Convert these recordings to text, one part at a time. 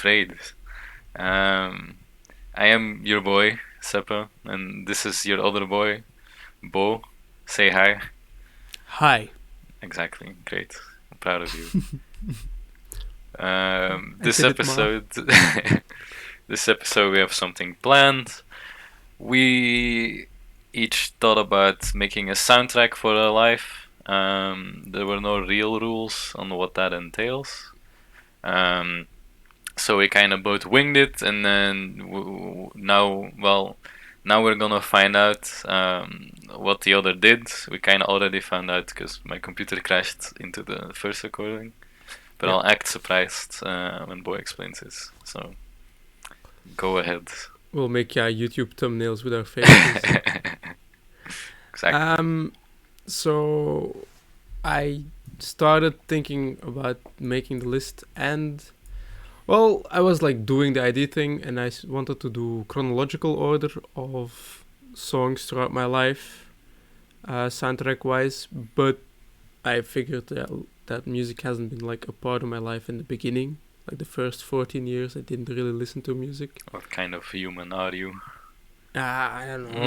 afraid. Um, I am your boy, Seppa, and this is your other boy, Bo. Say hi. Hi. Exactly. Great. I'm proud of you. I This did it, Ma. episode, this episode, we have something planned. We each thought about making a soundtrack for our life. There were no real rules on what that entails. Um, so we kind of both winged it, and then now we're gonna find out what the other did. We kind of already found out because my computer crashed into the first recording, but Yeah. I'll act surprised when Boy explains this. So go ahead. We'll make YouTube thumbnails with our faces. Exactly. So I started thinking about making the list, and well, I was like doing the ID thing, and I wanted to do chronological order of songs throughout my life, soundtrack wise, but I figured that music hasn't been like a part of my life in the beginning. Like the first 14 years, I didn't really listen to music. What kind of human are you? I don't know.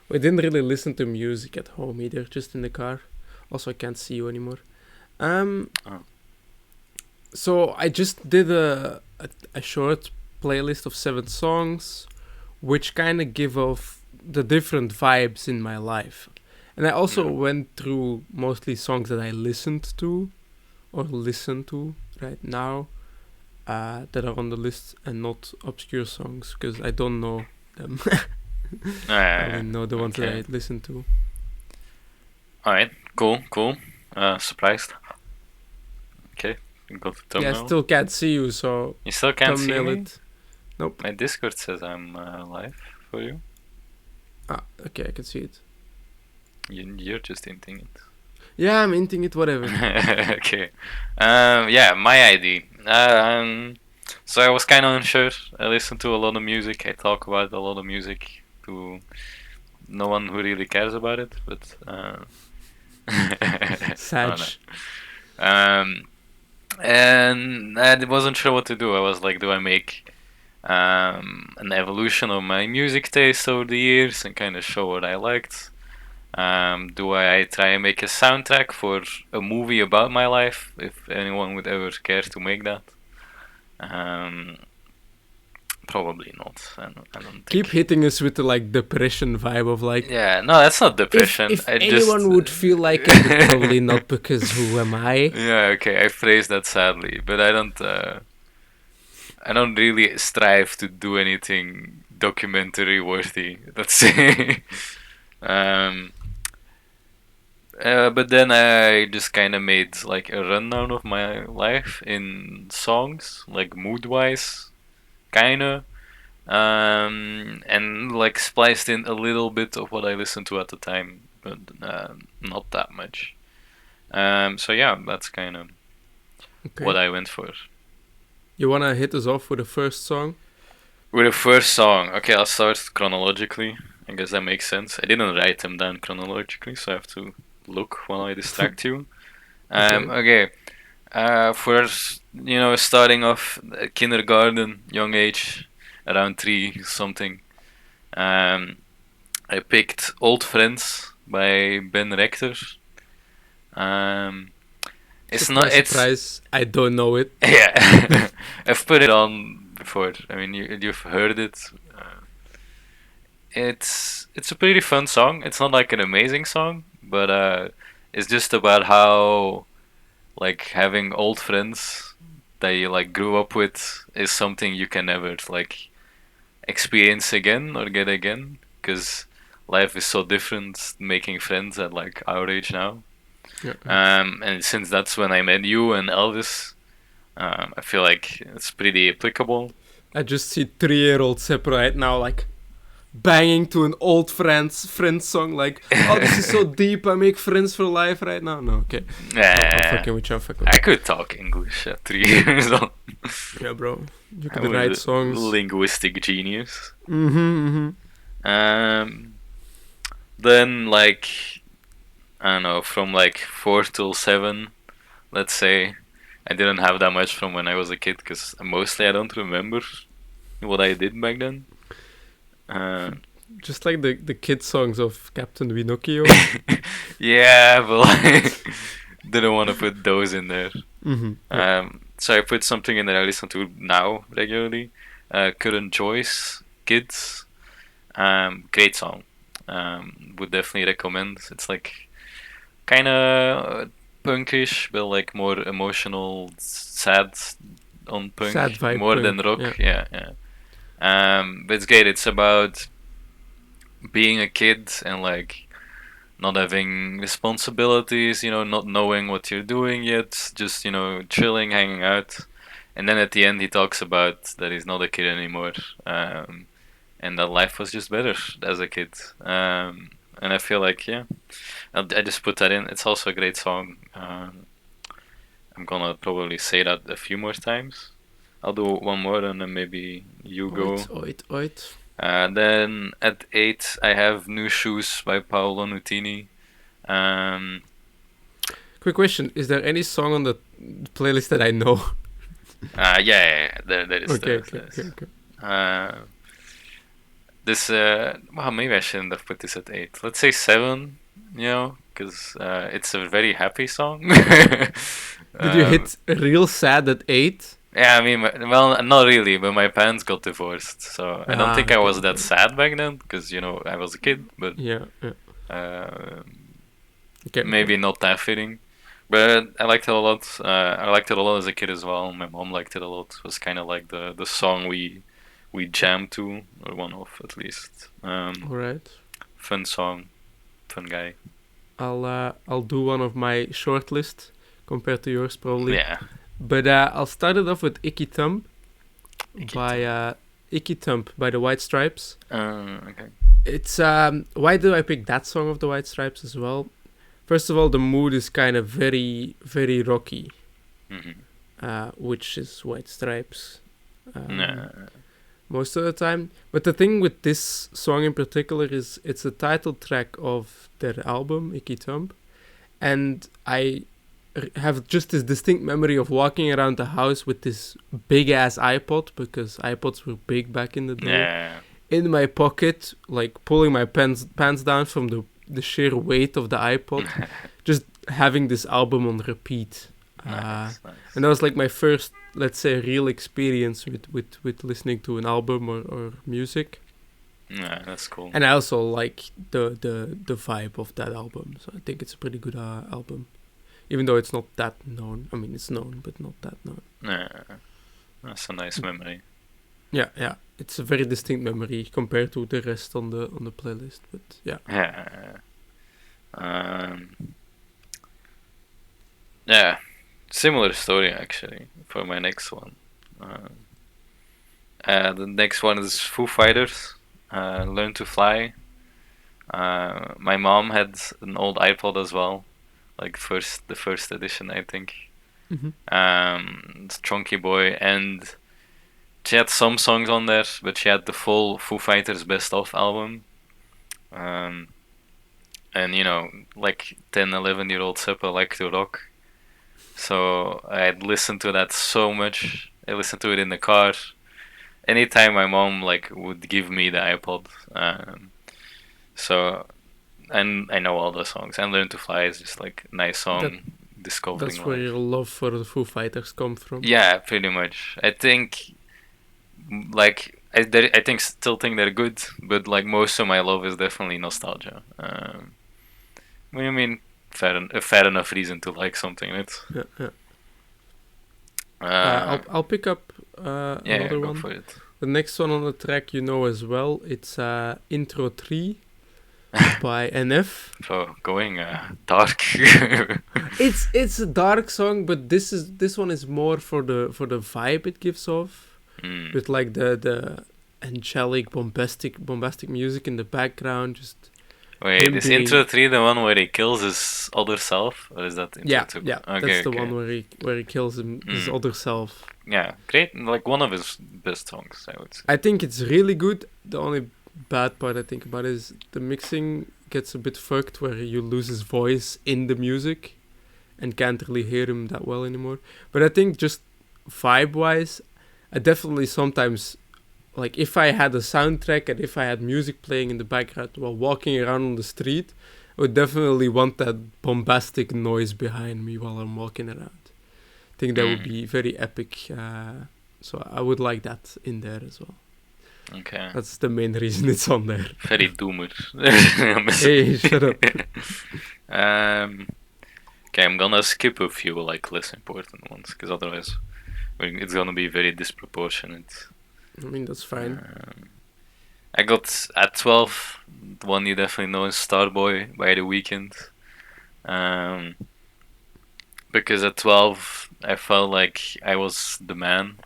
We didn't really listen to music at home either, just in the car. Also, I can't see you anymore. Oh. So I just did a short playlist of 7 songs, which kind of give off the different vibes in my life. And I also Yeah. went through mostly songs that I listened to or listen to right now that are on the list, and not obscure songs because I don't know them. I only know the ones that I listen to. Alright, cool. Surprised. Okay, got the thumbnail. Yeah, I still can't see you, so You still can't see thumbnail me? it. Nope. My Discord says I'm live for you. Okay, I can see it. You're just hinting it. Yeah, I'm hinting it, whatever. Okay. Yeah, my ID. So I was kind of unsure. I listen to a lot of music. I talk about a lot of music to no one who really cares about it, but Sag. And I wasn't sure what to do. I was like, do I make an evolution of my music taste over the years and kind of show what I liked? Do I try and make a soundtrack for a movie about my life, if anyone would ever care to make that? Probably not. I don't think. Keep hitting us with the like depression vibe of like. Yeah, no, that's not depression. If I anyone just, would feel like it, it's probably not because who am I? Yeah, okay, I phrased that sadly, but I don't really strive to do anything documentary worthy. Let's say. um, but then I just kind of made like a rundown of my life in songs, like mood wise, kinda. And like spliced in a little bit of what I listened to at the time, but not that much. So yeah, that's kind of what I went for. You wanna hit us off with the first song? With the first song, okay, I'll start chronologically. I guess that makes sense. I didn't write them down chronologically, so I have to look while I distract you. Okay. For starting off kindergarten, young age, around 3 something. I picked Old Friends by Ben Rector. It's Surprise, not. It's surprise. I don't know it. Yeah. I've put it on before. I mean, you've heard it. It's a pretty fun song. It's not like an amazing song, but it's just about how like having old friends that you like grew up with is something you can never like experience again or get again, because life is so different making friends at like our age now. Yeah. And since that's when I met you and Elvis, I feel like it's pretty applicable. I just see 3-year-old Sepp right now, like banging to an old friend song, like, oh, this is so deep. I make friends for life right now. No, okay. I'm fucking with you. I could talk English at 3 years old. Yeah, bro. You I could was write a songs. linguistic genius. Mm-hmm. Then like I don't know, from like 4 till 7, let's say, I didn't have that much from when I was a kid because mostly I don't remember what I did back then. Uh, Just like the kid songs of Captain Pinocchio. yeah, but like, didn't want to put those in there. Yeah. So I put something in that I listen to now regularly. Current Choice, Kids. Great song. Would definitely recommend. It's like kind of punkish, but like more emotional, sad on Sad punk, vibe more than punk. rock. Yeah. Yeah, yeah. But it's great. It's about being a kid and like not having responsibilities, not knowing what you're doing yet, just, chilling, hanging out. And then at the end, he talks about that he's not a kid anymore, and that life was just better as a kid. And I feel like, yeah, I just put that in. It's also a great song. I'm gonna probably say that a few more times. I'll do one more and then maybe you go. Oit, oit. Then at 8, I have New Shoes by Paolo Nutini. Um, Quick question: is there any song on the playlist that I know? yeah, there is. Okay, there is. okay. This, well, maybe I shouldn't have put this at 8. Let's say 7, because it's a very happy song. Did you hit real sad at 8? Yeah, I mean, well, not really, but my parents got divorced, so I don't think I was that okay. sad back then, because, I was a kid, but Yeah. Okay. maybe not that fitting. But I liked it a lot. I liked it a lot as a kid as well. My mom liked it a lot. It was kind of like the song we jammed to, or one of at least. All right. Fun song, fun guy. I'll do one of my short list compared to yours probably. Yeah. But I'll start it off with Icky Thump by Icky Thump by the White Stripes. Okay. It's why do I pick that song of the White Stripes as well? First of all, the mood is kind of very, very rocky, which is White Stripes most of the time. But the thing with this song in particular is it's the title track of their album, Icky Thump. And I have just this distinct memory of walking around the house with this big-ass iPod, because iPods were big back in the day, in my pocket, like pulling my pants down from the sheer weight of the iPod, just having this album on repeat. Nice. And that was like my first, let's say, real experience with listening to an album or music. Yeah, that's cool. And I also like the vibe of that album, so I think it's a pretty good album, even though it's not that known. I mean, it's known, but not that known. Yeah, that's a nice memory. Yeah, it's a very distinct memory compared to the rest on the playlist. But yeah. Yeah, similar story actually for my next one. The next one is Foo Fighters. Learn to Fly. My mom had an old iPod as well, like the first edition, I think. It's Chunky Boy, and she had some songs on there, but she had the full Foo Fighters Best Of album. And like 10, 11-year-old Seppa liked to rock, so I'd listen to that so much. I listened to it in the car. Anytime my mom would give me the iPod, so and I know all the songs. And Learn to Fly is just like a nice song. Discovering that's where your love for the Foo Fighters come from. Yeah, pretty much. I think, still think they're good, but like most of my love is definitely nostalgia. What do you mean? Fair enough reason to like something, right? Yeah. I'll pick up another one. For it. The next one on the track you know as well. It's Intro 3 by NF. So going dark. It's a dark song, but this one is more for the vibe it gives off, with like the angelic bombastic music in the background. Just wait, is Intro 3 the one where he kills his other self, or is that Intro 2? Yeah, okay, that's the one where he kills his other self. Yeah, great. Like one of his best songs, I would say. I think it's really good. The only bad part I think about is the mixing gets a bit fucked, where you lose his voice in the music, and can't really hear him that well anymore. But I think just vibe-wise, I definitely sometimes, like, if I had a soundtrack and if I had music playing in the background while walking around on the street, I would definitely want that bombastic noise behind me while I'm walking around. I think that would be very epic. So I would like that in there as well. Okay. That's the main reason it's on there. Very doomer. Hey, shut up. Okay, I'm gonna skip a few like less important ones because otherwise it's gonna be very disproportionate. I mean, that's fine. I got at 12, the one you definitely know is Starboy by The Weeknd. Because at 12, I felt like I was the man.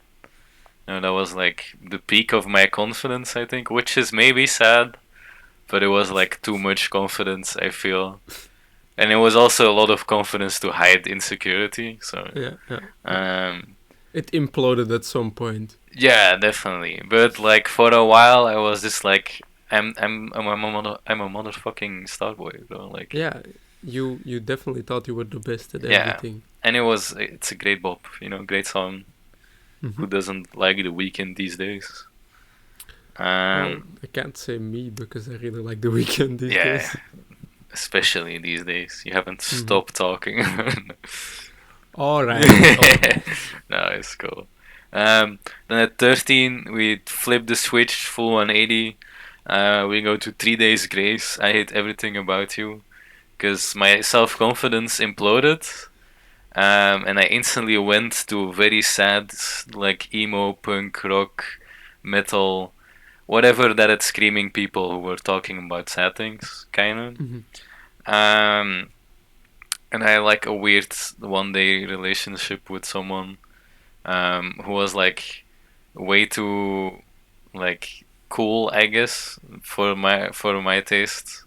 That was like the peak of my confidence, I think, which is maybe sad, but it was like too much confidence, I feel. And it was also a lot of confidence to hide insecurity, so. Yeah. It imploded at some point. Yeah, definitely. But like for a while, I was just like, I'm a motherfucking Starboy, bro. Like. Yeah, you definitely thought you were the best at everything. And it's a great bop, great song. Mm-hmm. Who doesn't like The Weeknd these days? Well, I can't say me because I really like The Weeknd these days. Especially these days. You haven't stopped talking. Alright. No, it's cool. Then at 13, we flip the switch full 180. We go to 3 Days Grace. I Hate Everything About You. Because my self-confidence imploded. And I instantly went to very sad, like emo, punk, rock, metal, whatever that it's screaming people who were talking about sad things, kind of. And I like a weird one-day relationship with someone who was like way too like cool, I guess, for my taste.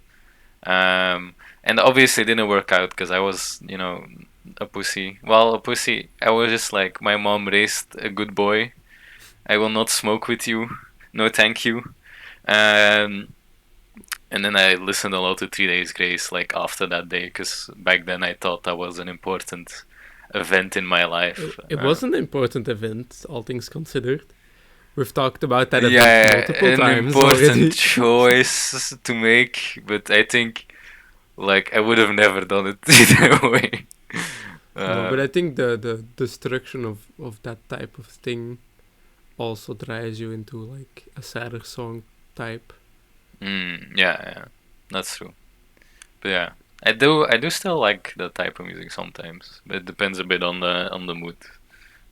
And obviously it didn't work out because I was, a pussy. Well, a pussy. I was just like, my mom raised a good boy. I will not smoke with you. No, thank you. And then I listened a lot to 3 Days Grace like after that day because back then I thought that was an important event in my life. It was an important event, all things considered. We've talked about that event multiple times important already. choice to make, but I think like I would have never done it either way. No, but I think the destruction of that type of thing also drives you into like a sadder song type. Yeah, that's true. But yeah, I do still like that type of music sometimes, but it depends a bit on the mood.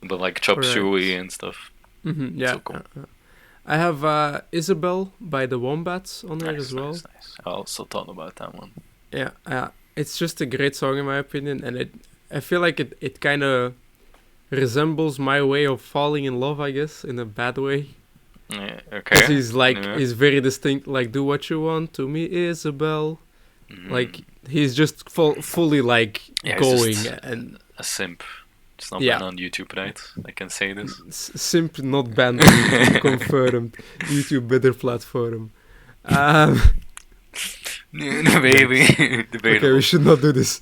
But like Chop Suey and stuff. Yeah. So cool. I have Isabel by the Wombats on there as well. Nice. I also thought about that one. Yeah, it's just a great song in my opinion, and I feel like it kind of resembles my way of falling in love, I guess, in a bad way. Yeah, okay. Because he's very distinct, like, do what you want to me, Isabel. Like, he's just fully, like, going. And a simp. It's not banned on YouTube, right? I can say this. Simp not banned on YouTube, confirmed. YouTube better platform. Maybe. Okay, we should not do this.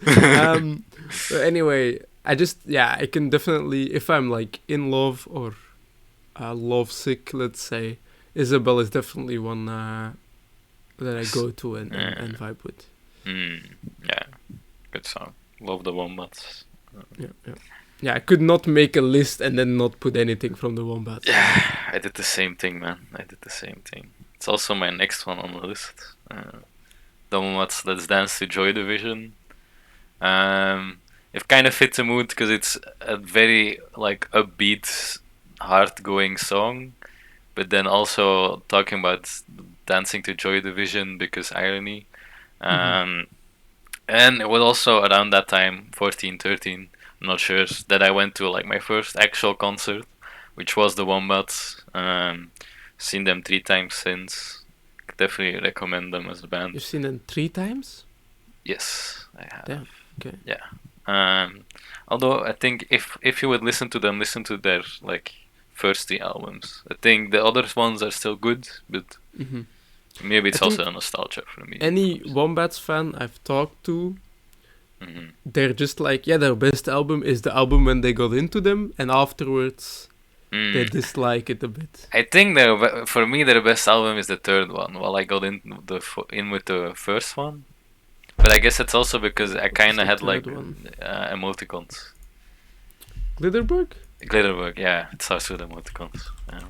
But anyway, I can definitely, if I'm, like, in love or love sick, let's say, Isabel is definitely one that I go to and vibe with. Yeah, good song. Love the Wombats. Yeah, I could not make a list and then not put anything from the Wombats. Yeah, I did the same thing, man. It's also my next one on the list. The Wombats, Let's Dance to Joy Division. It kind of fits the mood because it's a very like upbeat, hard-going song, but then also talking about dancing to Joy Division because irony. And it was also around that time, 14, 13, I'm not sure, that I went to like my first actual concert, which was the Wombats. Seen them 3 times since. Definitely recommend them as a band. You've seen them 3 times? Yes, I have. Damn. Okay. Yeah. Although I think if you would listen to them, listen to their like first 3 albums. I think the other ones are still good, but maybe it's also a nostalgia for me. Any Wombats fan I've talked to Mhm. they're just like, yeah, their best album is the album when they got into them, and afterwards they Mm. dislike it a bit. I think for me their best album is the third one. Well, I got in with the first one, but I guess it's also because I What is kind of the had like third one? emoticons. Glitterberg? Glitterwork, yeah, it starts with emoticons. Yeah.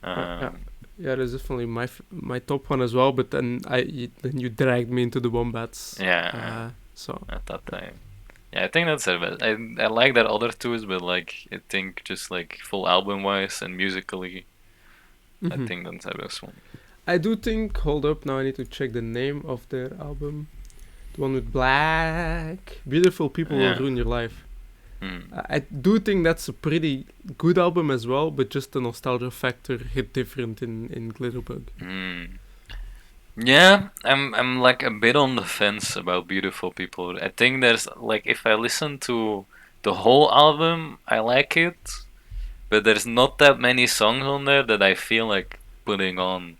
Yeah. Um, Yeah, that's definitely my top one as well. But then then you dragged me into the Wombats. yeah, So at that time. Yeah, I think that's their best. I like that other twos, but like I think just like full album wise and musically, I mhm. think that's their best one. I do think. Hold up, now I need to check the name of their album. The one with black. Beautiful people will Yeah. ruin your life. Mm. I do think that's a pretty good album as well, but just the nostalgia factor hit different in Glitterbug. Mm. Yeah, I'm like a bit on the fence about Beautiful People. I think there's like if I listen to the whole album, I like it, but there's not that many songs on there that I feel like putting on,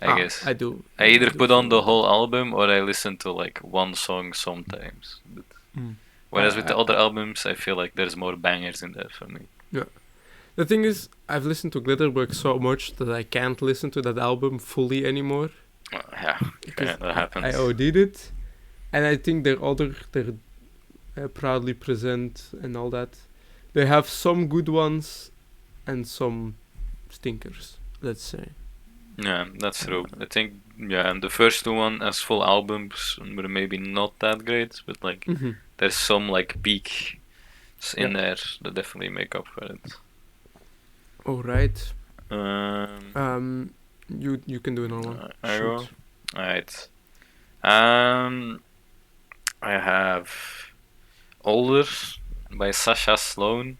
I Ah, guess. I do. I I either do put on feel the like that. whole album or I listen to like one song sometimes. But Mm. whereas with the I, other albums, I feel like there's more bangers in there for me. yeah. The thing is, I've listened to Glitterberg so much that I can't listen to that album fully anymore Yeah, because yeah, that I happens. OD'd it, and I think their proudly present and all that. They have some good ones and some stinkers. Let's say. Yeah, that's true. Uh, I think yeah, and the first two one as full albums were maybe not that great, but like mm-hmm. there's some like peaks Yeah. in there that definitely make up for it. All right. Um, Um, you can do another one. I go. Shoot. Alright. Um, I have Older by Sasha Sloan.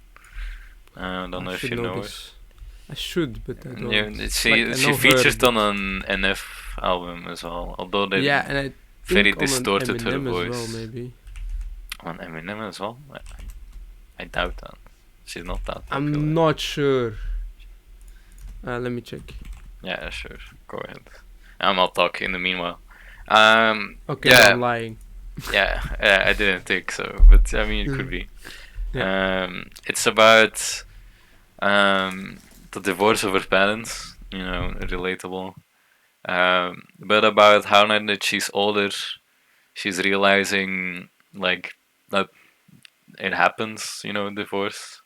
I don't I know if should you know know her. this. I should, but I don't. Yeah, Like I she know her, featured but on an NF album as well, although they yeah, and I very think on an distorted her Eminem as well, voice. maybe. On Eminem as well? I doubt that. She's not that I'm popular. not sure. Let me check. Yeah, sure. Go ahead. I'll talk in the meanwhile. Okay, no, I'm Yeah, lying. yeah, I didn't think so, but I mean, it could be. Yeah. It's about the divorce of her parents, relatable. But about how now that she's older, she's realizing like that it happens, divorce,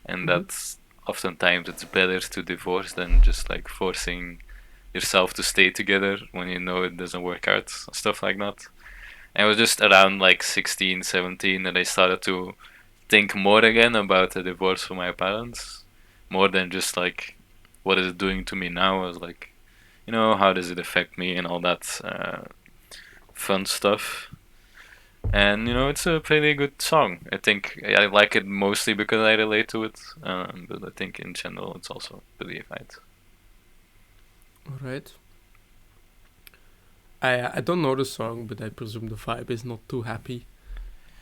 and Mm-hmm. that oftentimes it's better to divorce than just like forcing yourself to stay together when you know it doesn't work out, stuff like that. And it was just around like 16, 17 that I started to think more again about the divorce from my parents, more than just like what is it doing to me now. I was like, how does it affect me and all that fun stuff. And it's a pretty good song. I think I like it mostly because I relate to it, but I think in general it's also pretty right. All right. I don't know the song, but I presume the vibe is not too happy.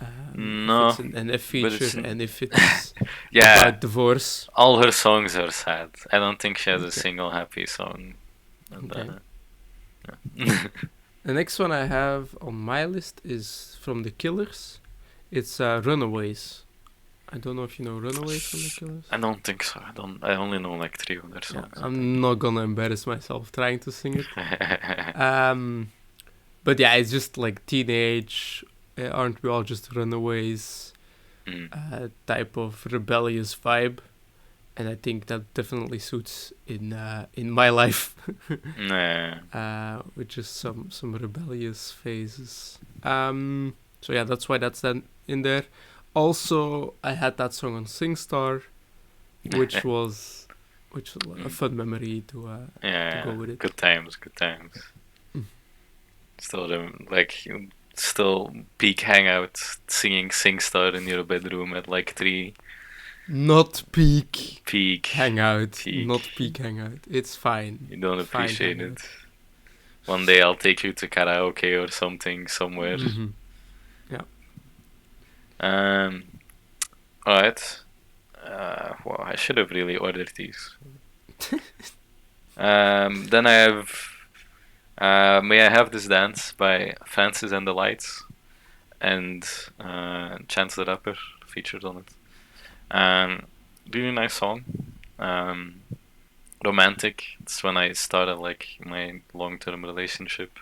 If No, it's an NF but feature it's and if it's yeah. about divorce. All her songs are sad. I don't think she has a Okay. single happy song. And, Okay. yeah. The next one I have on my list is from the Killers. It's Runaways. I don't know if you know Runaways from the Killers. I don't think so. I don't. I only know like three of their Yeah, songs. I'm not gonna embarrass myself trying to sing it. But yeah, it's just like teenage, aren't we all just runaways? Mm. Type of rebellious vibe, and I think that definitely suits in my life, Nah. with just some rebellious phases. So yeah, that's why that's then in there. Also, I had that song on SingStar, which was a fun memory to Yeah. go with it. Good times. Good times. Mm. Still, still peak hangout singing SingStar in your bedroom at like 3. Not peak Peak. hangout, Peak. not peak hangout. It's fine. You don't Fine appreciate hangout. it. One day I'll take you to karaoke or something somewhere. Mm-hmm. Yeah. Um. Alright. Well, I should have really ordered these. Then I have May I Have This Dance by Francis and the Lights. and Chance the Rapper featured on it. Really nice song. Um, Romantic. It's when I started like my long-term relationship.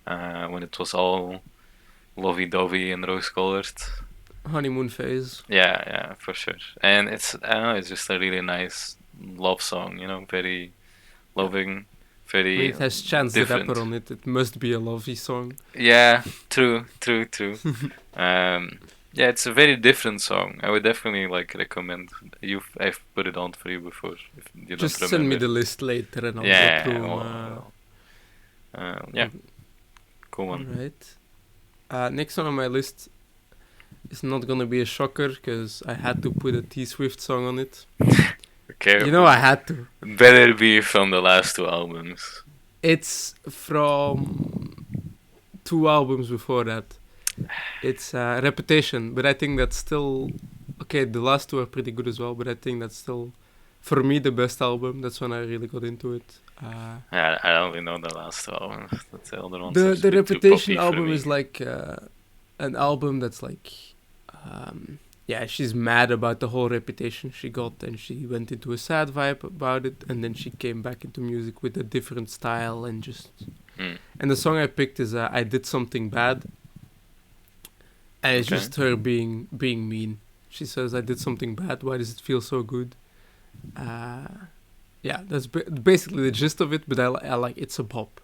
When it was all lovey-dovey and rose-colored. Honeymoon phase. Yeah, yeah, for sure. And it's I don't know, it's just a really nice love song. Very Yeah. loving, I mean, very it has Chance the Rapper different. on it. It must be a lovey song. Yeah, true, true, true. Um, yeah, it's a very different song. I would definitely like recommend. I've put it on for you before if you don't Just send me remember. the list later and I'll go Yeah, through them. yeah, cool All one. right. Next one on my list is not gonna be a shocker because I had to put a T Swift song on it. Okay, You know, I had to. better be from the last two albums. It's from 2 albums before that. It's Reputation, but I think that's still okay. The last two are pretty good as well, but I think that's still, for me, the best album. That's when I really got into it. Yeah, I only know the last two albums. That's the other ones are The a bit too Reputation poppy for album me. is like an album that's like, yeah, she's mad about the whole reputation she got, and she went into a sad vibe about it, and then she came back into music with a different style and just. Hmm. And the song I picked is "I Did Something Bad," and it's Okay. just her being mean. She says, "I did something bad. Why does it feel so good?" Yeah, that's basically the gist of it. But I like it's a pop.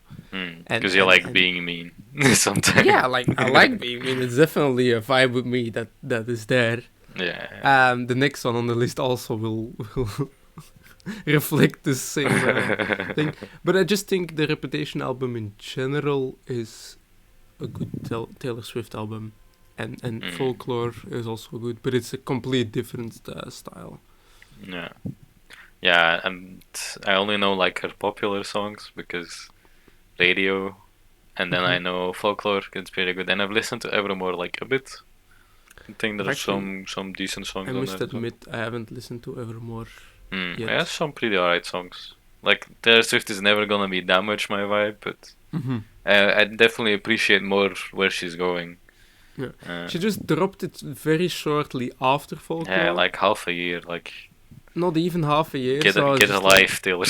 Because you like being mean sometimes. Yeah, I like being mean. It's definitely a vibe with me that is there. Yeah. The next one on the list also will reflect the same thing. But I just think the Reputation album in general is a good Taylor Swift album. And Folklore is also good, but it's a complete different style. Yeah. Yeah, and I only know like her popular songs because radio, and then I know Folklore. It's pretty good, and I've listened to Evermore like a bit. I think there are some decent songs I on must there. admit, I haven't listened to Evermore yet. Yeah, some pretty alright songs. Like Taylor Swift is never gonna be that much my vibe, but I definitely appreciate more where she's going. Yeah. She just dropped it very shortly after Folklore. Yeah, like half a year. Like not even half a year. Get a life, Taylor.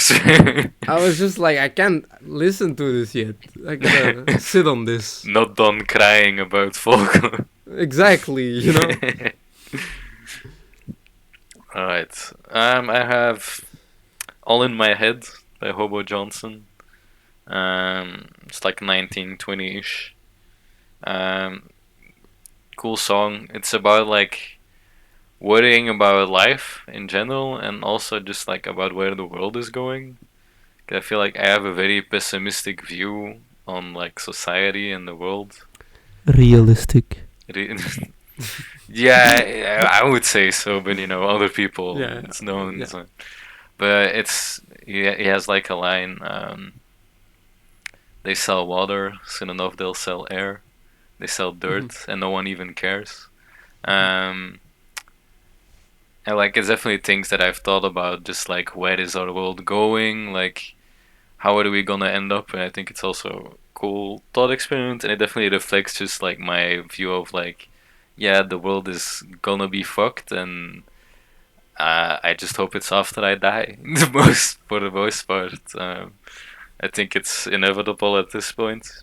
I was just like, I can't listen to this yet. I gotta sit on this. Not done crying about Folklore. Exactly, you know. Alright. I have All in My Head by Hobo Johnson. It's like 1920-ish. Cool song. It's about like worrying about life in general and also just like about where the world is going. I feel like I have a very pessimistic view on like society and the world. Realistic. Yeah, I would say so, but other people, Yeah, it's known. yeah. So. But he has like a line. They sell water, soon enough they'll sell air. They sell dirt, and no one even cares. And like it's definitely things that I've thought about. Just like where is our world going? Like how are we gonna end up? And I think it's also a cool thought experiment, and it definitely reflects just like my view of like, yeah, the world is gonna be fucked, and I just hope it's after I die. For the most part, I think it's inevitable at this point,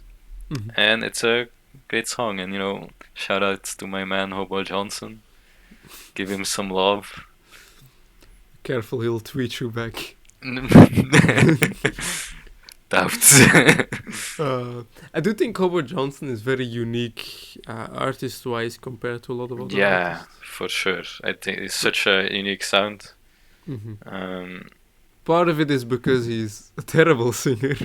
and it's a great song. And shout out to my man Hobo Johnson. Give him some love. Careful, he'll tweet you back. Doubts. I do think Hobo Johnson is very unique artist-wise compared to a lot of other artists. For sure. I think it's such a unique sound. Part of it is because he's a terrible singer.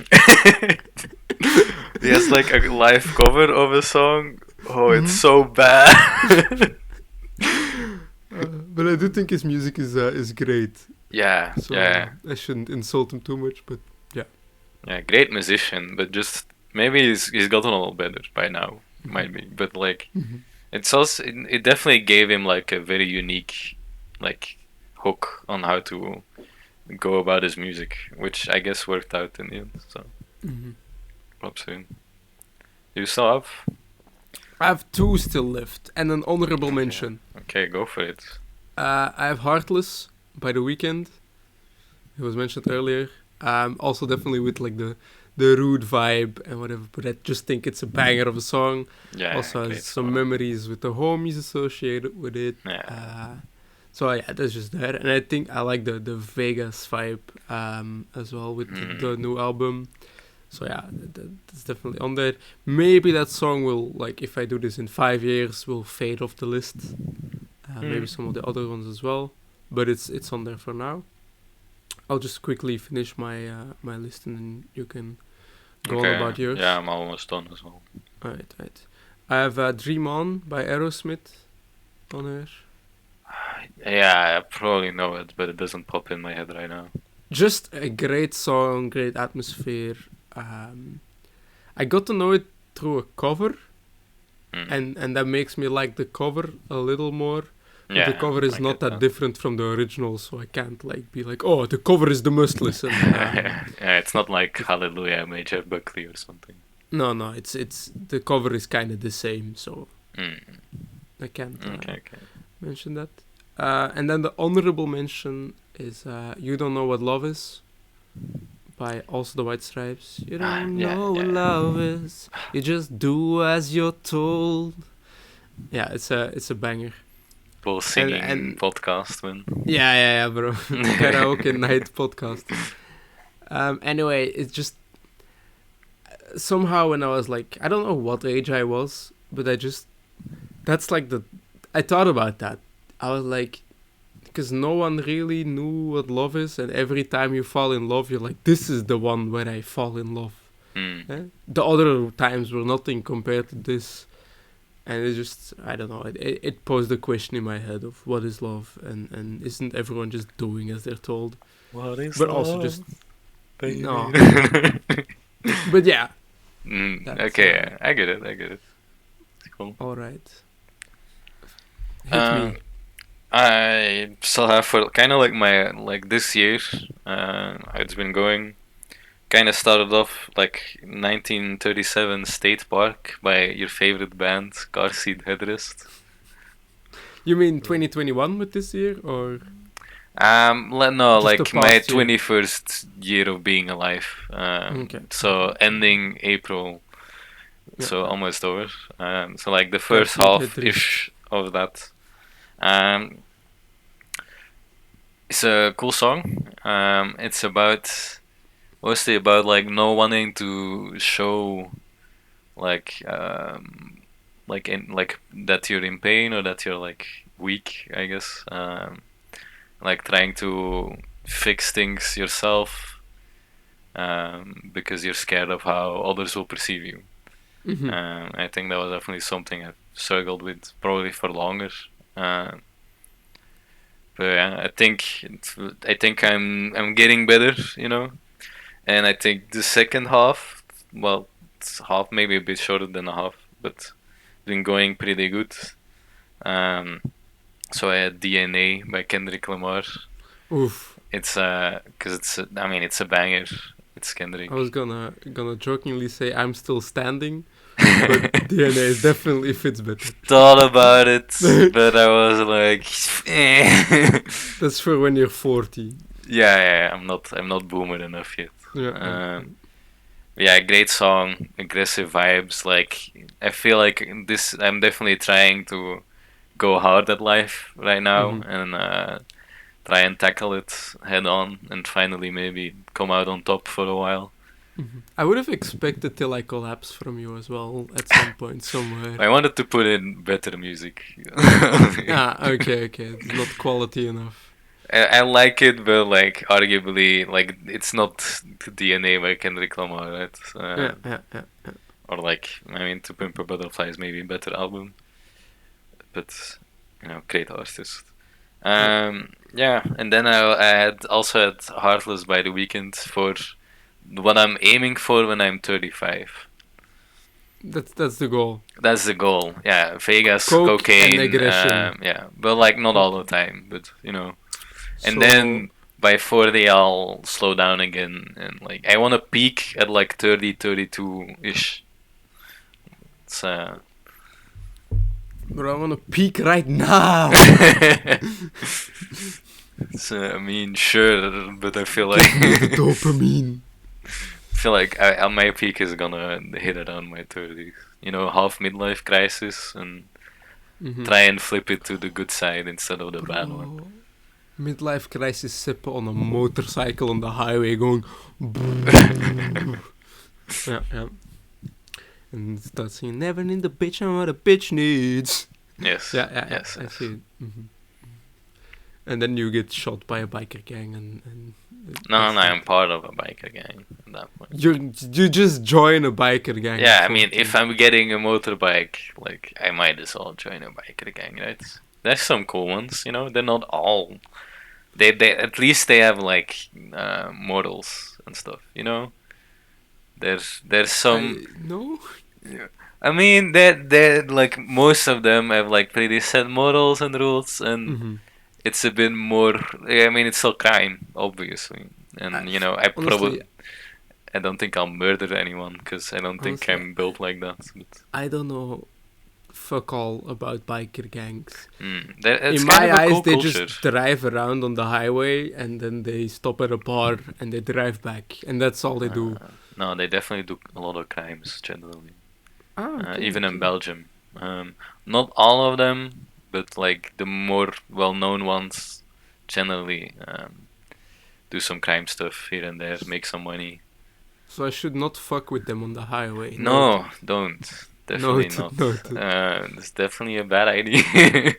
He has like a live cover of a song. Oh, it's so bad. But I do think his music is great. Yeah, So yeah. I shouldn't insult him too much, but Yeah, great musician, but just maybe he's gotten a little better by now. Might be, but like it's also it definitely gave him like a very unique like hook on how to go about his music, which I guess worked out in the end. So props to him. Do you still have? I have two still left, and an honorable Okay. mention. Okay, go for it. I have Heartless by The Weeknd. It was mentioned earlier. Also definitely with like the rude vibe and whatever, but I just think it's a banger of a song. Yeah, Also has great some song. memories with the homies associated with it. Yeah. So yeah, that's just there, and I think I like the Vegas vibe as well with the Mm. new album. So yeah, that's definitely on there. Maybe that song will, like, if I do this in 5 years, will fade off the list. Maybe Mm. some of the other ones as well, but it's on there for now. I'll just quickly finish my list, and then you can go on Okay. about yours. Yeah, I'm almost done as well. Alright, right. I have Dream On by Aerosmith on here. Yeah, I probably know it, but it doesn't pop in my head right now. Just a great song, great atmosphere. Um, I got to know it through a cover, Mm. and that makes me like the cover a little more. But the Yeah, cover is I not get that that. different from the original, so I can't like be like, oh, the cover is the must listen. Yeah, it's not like If- Hallelujah by Jeff Buckley or something. no, it's the cover is kind of the same, so Mm. I can't Okay, okay. mention that. And then the honorable mention is "You Don't Know What Love Is" by also the White Stripes. You don't Yeah, know what yeah. love is. You just do as you're told. Yeah, it's a banger. Full And singing podcast, man. yeah, bro. Karaoke night podcasting. Anyway, it's just somehow when I was like, I don't know what age I was, but that's like I thought about that. I was like, because no one really knew what love is, and every time you fall in love, you're like, this is the one where I fall in love. Mm. Eh? The other times were nothing compared to this, and it just, I don't know, it posed a question in my head of what is love, and isn't everyone just doing as they're told? What is But also just, love, baby? no. But yeah, that's Okay, yeah, I get it. I get it. Cool. alright. Hit Uh, me. I still have for kind of like my like this year. How it's been going. Kind of started off like 1937 State Park by your favorite band, Car Seat Headrest. You mean 2021 with this year, or No, just the like my past year? 21st year of being alive. Okay. So ending April, Yeah. so almost over. So like the first Garcia half Hedrist. ish of that. Um, it's a cool song. It's about mostly about like no wanting to show like like that you're in pain or that you're like weak, I guess. Like trying to fix things yourself because you're scared of how others will perceive you. Mm-hmm. I think that was definitely something I've struggled with probably for longer. Uh, but yeah, I think I'm getting better, you know. And I think the second half, well, it's half maybe a bit shorter than a half, but been going pretty good. Um, so I had DNA by Kendrick Lamar. Oof. It's cause I mean it's a banger. It's I was Kendrick. gonna jokingly say I'm still standing, but DNA is definitely fits better. Thought about it, but I was like, That's for when you're 40. yeah, I'm not boomer enough yet. Yeah, yeah. Um, yeah, great song, aggressive vibes. Like I feel like this, I'm definitely trying to go hard at life right now Mm-hmm. and try and tackle it head on and finally maybe come out on top for a while. Mm-hmm. I would have expected Till I Collapse from you as well at some point somewhere. I wanted to put in better music. Okay. It's not quality enough. I like it, but like arguably, like it's not DNA by Kendrick Lamar, right? Yeah. Or like, I mean, To Pimp a Butterfly is maybe a better album, but great artist. Yeah. Yeah, and then I had also had Heartless by The Weeknd for what I'm aiming for when I'm 35. That's the goal. That's the goal. Yeah, Vegas, Coke and cocaine. aggression. Yeah, but like not all the time. But and So then by 40 I'll slow down again, and like I want to peak at like 30, 32 ish. It's Bro, I want to peak right now. So, I mean, sure, but I feel Give me the like dopamine. my peak is gonna hit around my 30s. You know, half midlife crisis, and Mm-hmm. try and flip it to the good side instead of the bad one. Bro, midlife crisis sip on a motorcycle on the highway going. Yeah, yeah. And start singing, never need the bitch and what a bitch needs. Yes. Yeah, yeah, yeah. Yes. I see it. And then you get shot by a biker gang and No, that's I'm part of a biker gang at that point. you just join a biker gang. Yeah, at I mean, 14. if I'm getting a motorbike, like, I might as well join a biker gang, right? There's some cool ones, you know. They're not all. They at least they have like morals and stuff, you know. There's some. No. I mean, they like most of them have like pretty set morals and rules, and Mm-hmm. it's a bit more. I mean, it's still crime, obviously, and you know, Honestly, I don't think I'll murder anyone because I don't think honestly, I'm built like that. But I don't know fuck all about biker gangs. it's In kind my of a eyes, cool they culture. just drive around on the highway and then they stop at a bar and they drive back, and that's all they do. No, they definitely do a lot of crimes generally, Okay, even in okay. Belgium. Not all of them, but like the more well-known ones generally do some crime stuff here and there, make some money. So I should not fuck with them on the highway. No, don't. Definitely Noted, not. noted. It's definitely a bad idea.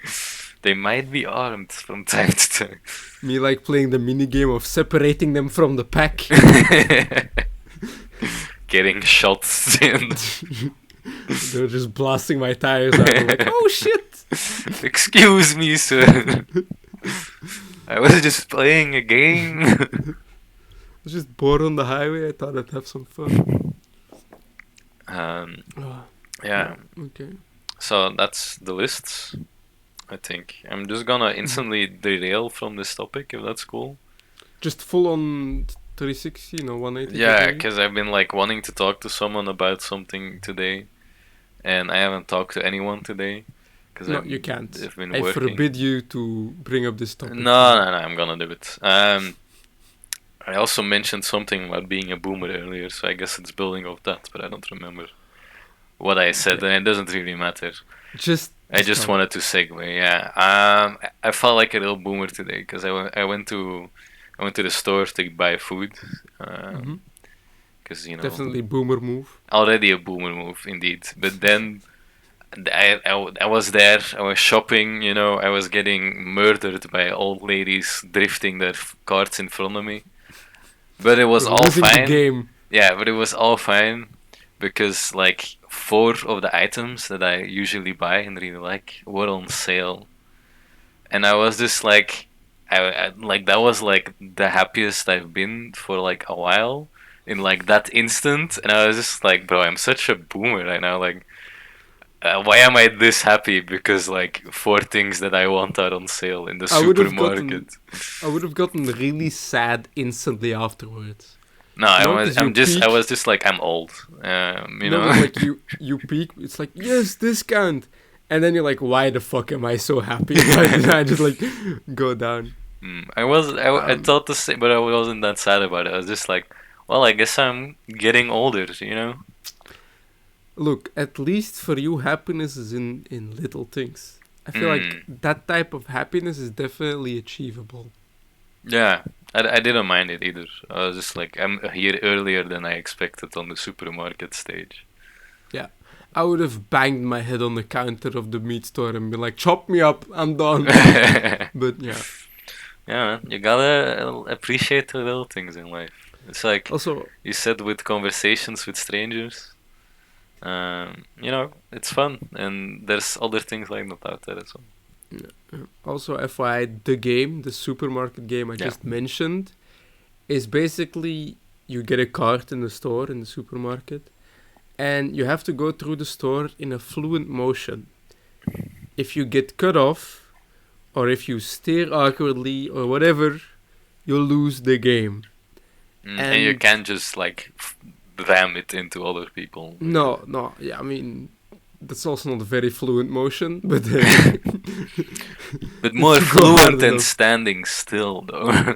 They might be armed from time to time. Me like playing the mini game of separating them from the pack. Getting shot in. They're just blasting my tires out. I'm like, oh shit! Excuse me, sir. I was just playing a game. I was just bored on the highway. I thought I'd have some fun. Oh, Yeah. okay. So that's the lists. I think I'm just gonna instantly derail from this topic if that's cool. Just full on 360, 180. Yeah, degree? because I've been like wanting to talk to someone about something today, and I haven't talked to anyone today because No, you can't. I've been I working. forbid you to bring up this topic. No, I'm gonna do it. I also mentioned something about being a boomer earlier, so I guess it's building off that, but I don't remember what I said, Okay. and it doesn't really matter. I just wanted to segue. Yeah. I felt like a real boomer today because I went to the store to buy food. Because Definitely boomer move. already a boomer move indeed. But then I was there. I was shopping. I was getting murdered by old ladies drifting their carts in front of me. But it was You're all losing the fine. game. Yeah, but it was all fine because like 4 of the items that I usually buy and really like were on sale, and I was just like, like that was like the happiest I've been for like a while in like that instant, and I was just like, bro, I'm such a boomer right now. Like, why am I this happy? Because like 4 things that I want are on sale in the I would have supermarket. I would have gotten really sad instantly afterwards. No, No, 'cause you I peak. was just like, I'm old. You No, know. but like you peak. It's like, yes, discount, and then you're like, why the fuck am I so happy? I just like go down. I thought the same, but I wasn't that sad about it. I was just like, well, I guess I'm getting older, you know? Look, at least for you, happiness is in little things. I feel like that type of happiness is definitely achievable. Yeah, I didn't mind it either. I was just like, I'm here earlier than I expected on the supermarket stage. Yeah. I would have banged my head on the counter of the meat store and been like, chop me up, I'm done. But yeah. Yeah, man, you gotta appreciate the little things in life. It's like Also, you said with conversations with strangers. It's fun, and there's other things like that out there as well. also, FYI, the supermarket game I Yeah. just mentioned, is basically you get a cart in the store, in the supermarket, and you have to go through the store in a fluent motion. If you get cut off, or if you stare awkwardly, or whatever, you'll lose the game. And you And- can't just like ram it into other people. No, yeah, I mean, That's also not a very fluent motion, but But if more you go hard fluent than enough. standing still, though.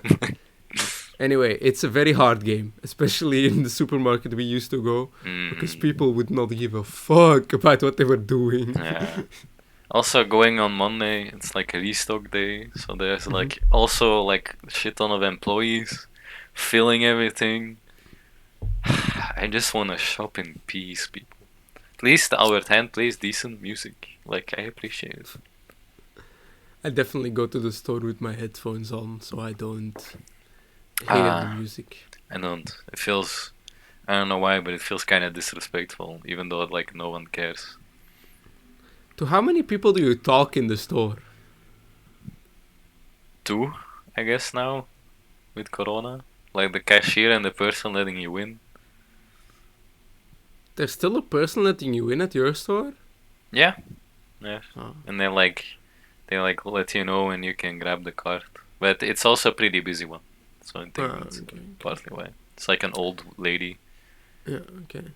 Anyway, it's a very hard game, especially in the supermarket we used to go, because Mm, people would not give a fuck about what they were doing. yeah. Also, going on Monday, it's like a restock day, so there's Mhm. like also like shit ton of employees filling everything. I just wanna shop in peace, people. At least our tent plays decent music. Like I appreciate it. I definitely go to the store with my headphones on, so I don't hear the Ah, music. I don't. It feels. I don't know why, but it feels kind of disrespectful, even though like no one cares. To how many people do you talk in the store? Two, I guess now with Corona, like the cashier and the person letting you in. There's still a person letting you in at your store? Yeah, yeah, Oh, and they like let you know when you can grab the card. But it's also a pretty busy one, so I think that's okay, okay. partly why. It's like an old lady. Yeah, okay.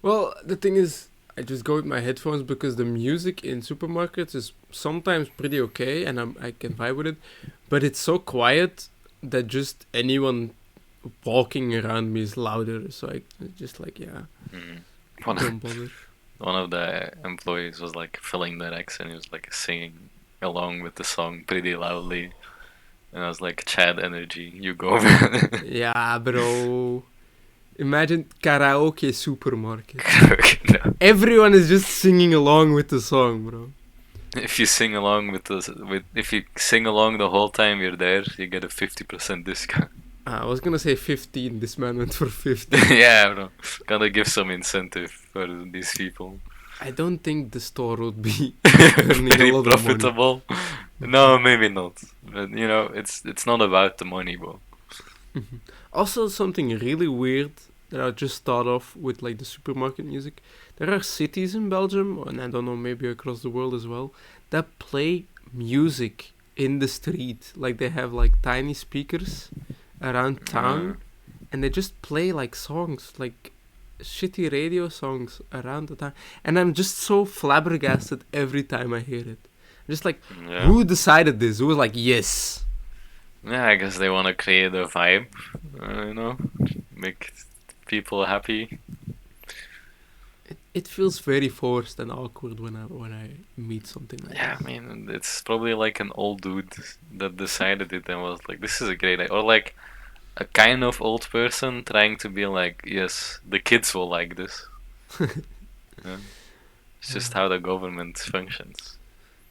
Well, the thing is, I just go with my headphones because the music in supermarkets is sometimes pretty okay and I can vibe with it, but it's so quiet that just anyone walking around me is louder. So I just like, yeah, Mm. One don't bother. one of the employees was like filling the racks and he was like singing along with the song pretty loudly, and I was like, Chad energy, you go. Yeah, bro. Imagine karaoke supermarket. No. Everyone is just singing along with the song, bro. If you sing along with if you sing along the whole time you're there, you get a 50% discount. I was gonna say 15. This man went for 50. Yeah, bro. Gotta give some incentive for these people. I don't think the store would be earning a Very lot of money. profitable. No, maybe not. But you know, it's not about the money, bro. Mhm. Also, something really weird that I just thought of with like the supermarket music. There are cities in Belgium, and I don't know, maybe across the world as well, that play music in the street. Like they have like tiny speakers around Uh, town, and they just play like songs, like shitty radio songs around the town. And I'm just so flabbergasted every time I hear it. I'm just like, yeah. who decided this? Who was like, yes? Yeah, I guess they want to create a vibe, you know, make people happy. It feels very forced and awkward when I meet something like Yeah, I this. mean, it's probably like an old dude that decided it and was like, this is a great idea. Or like a kind of old person trying to be like, yes, the kids will like this. Yeah. It's just how the government functions.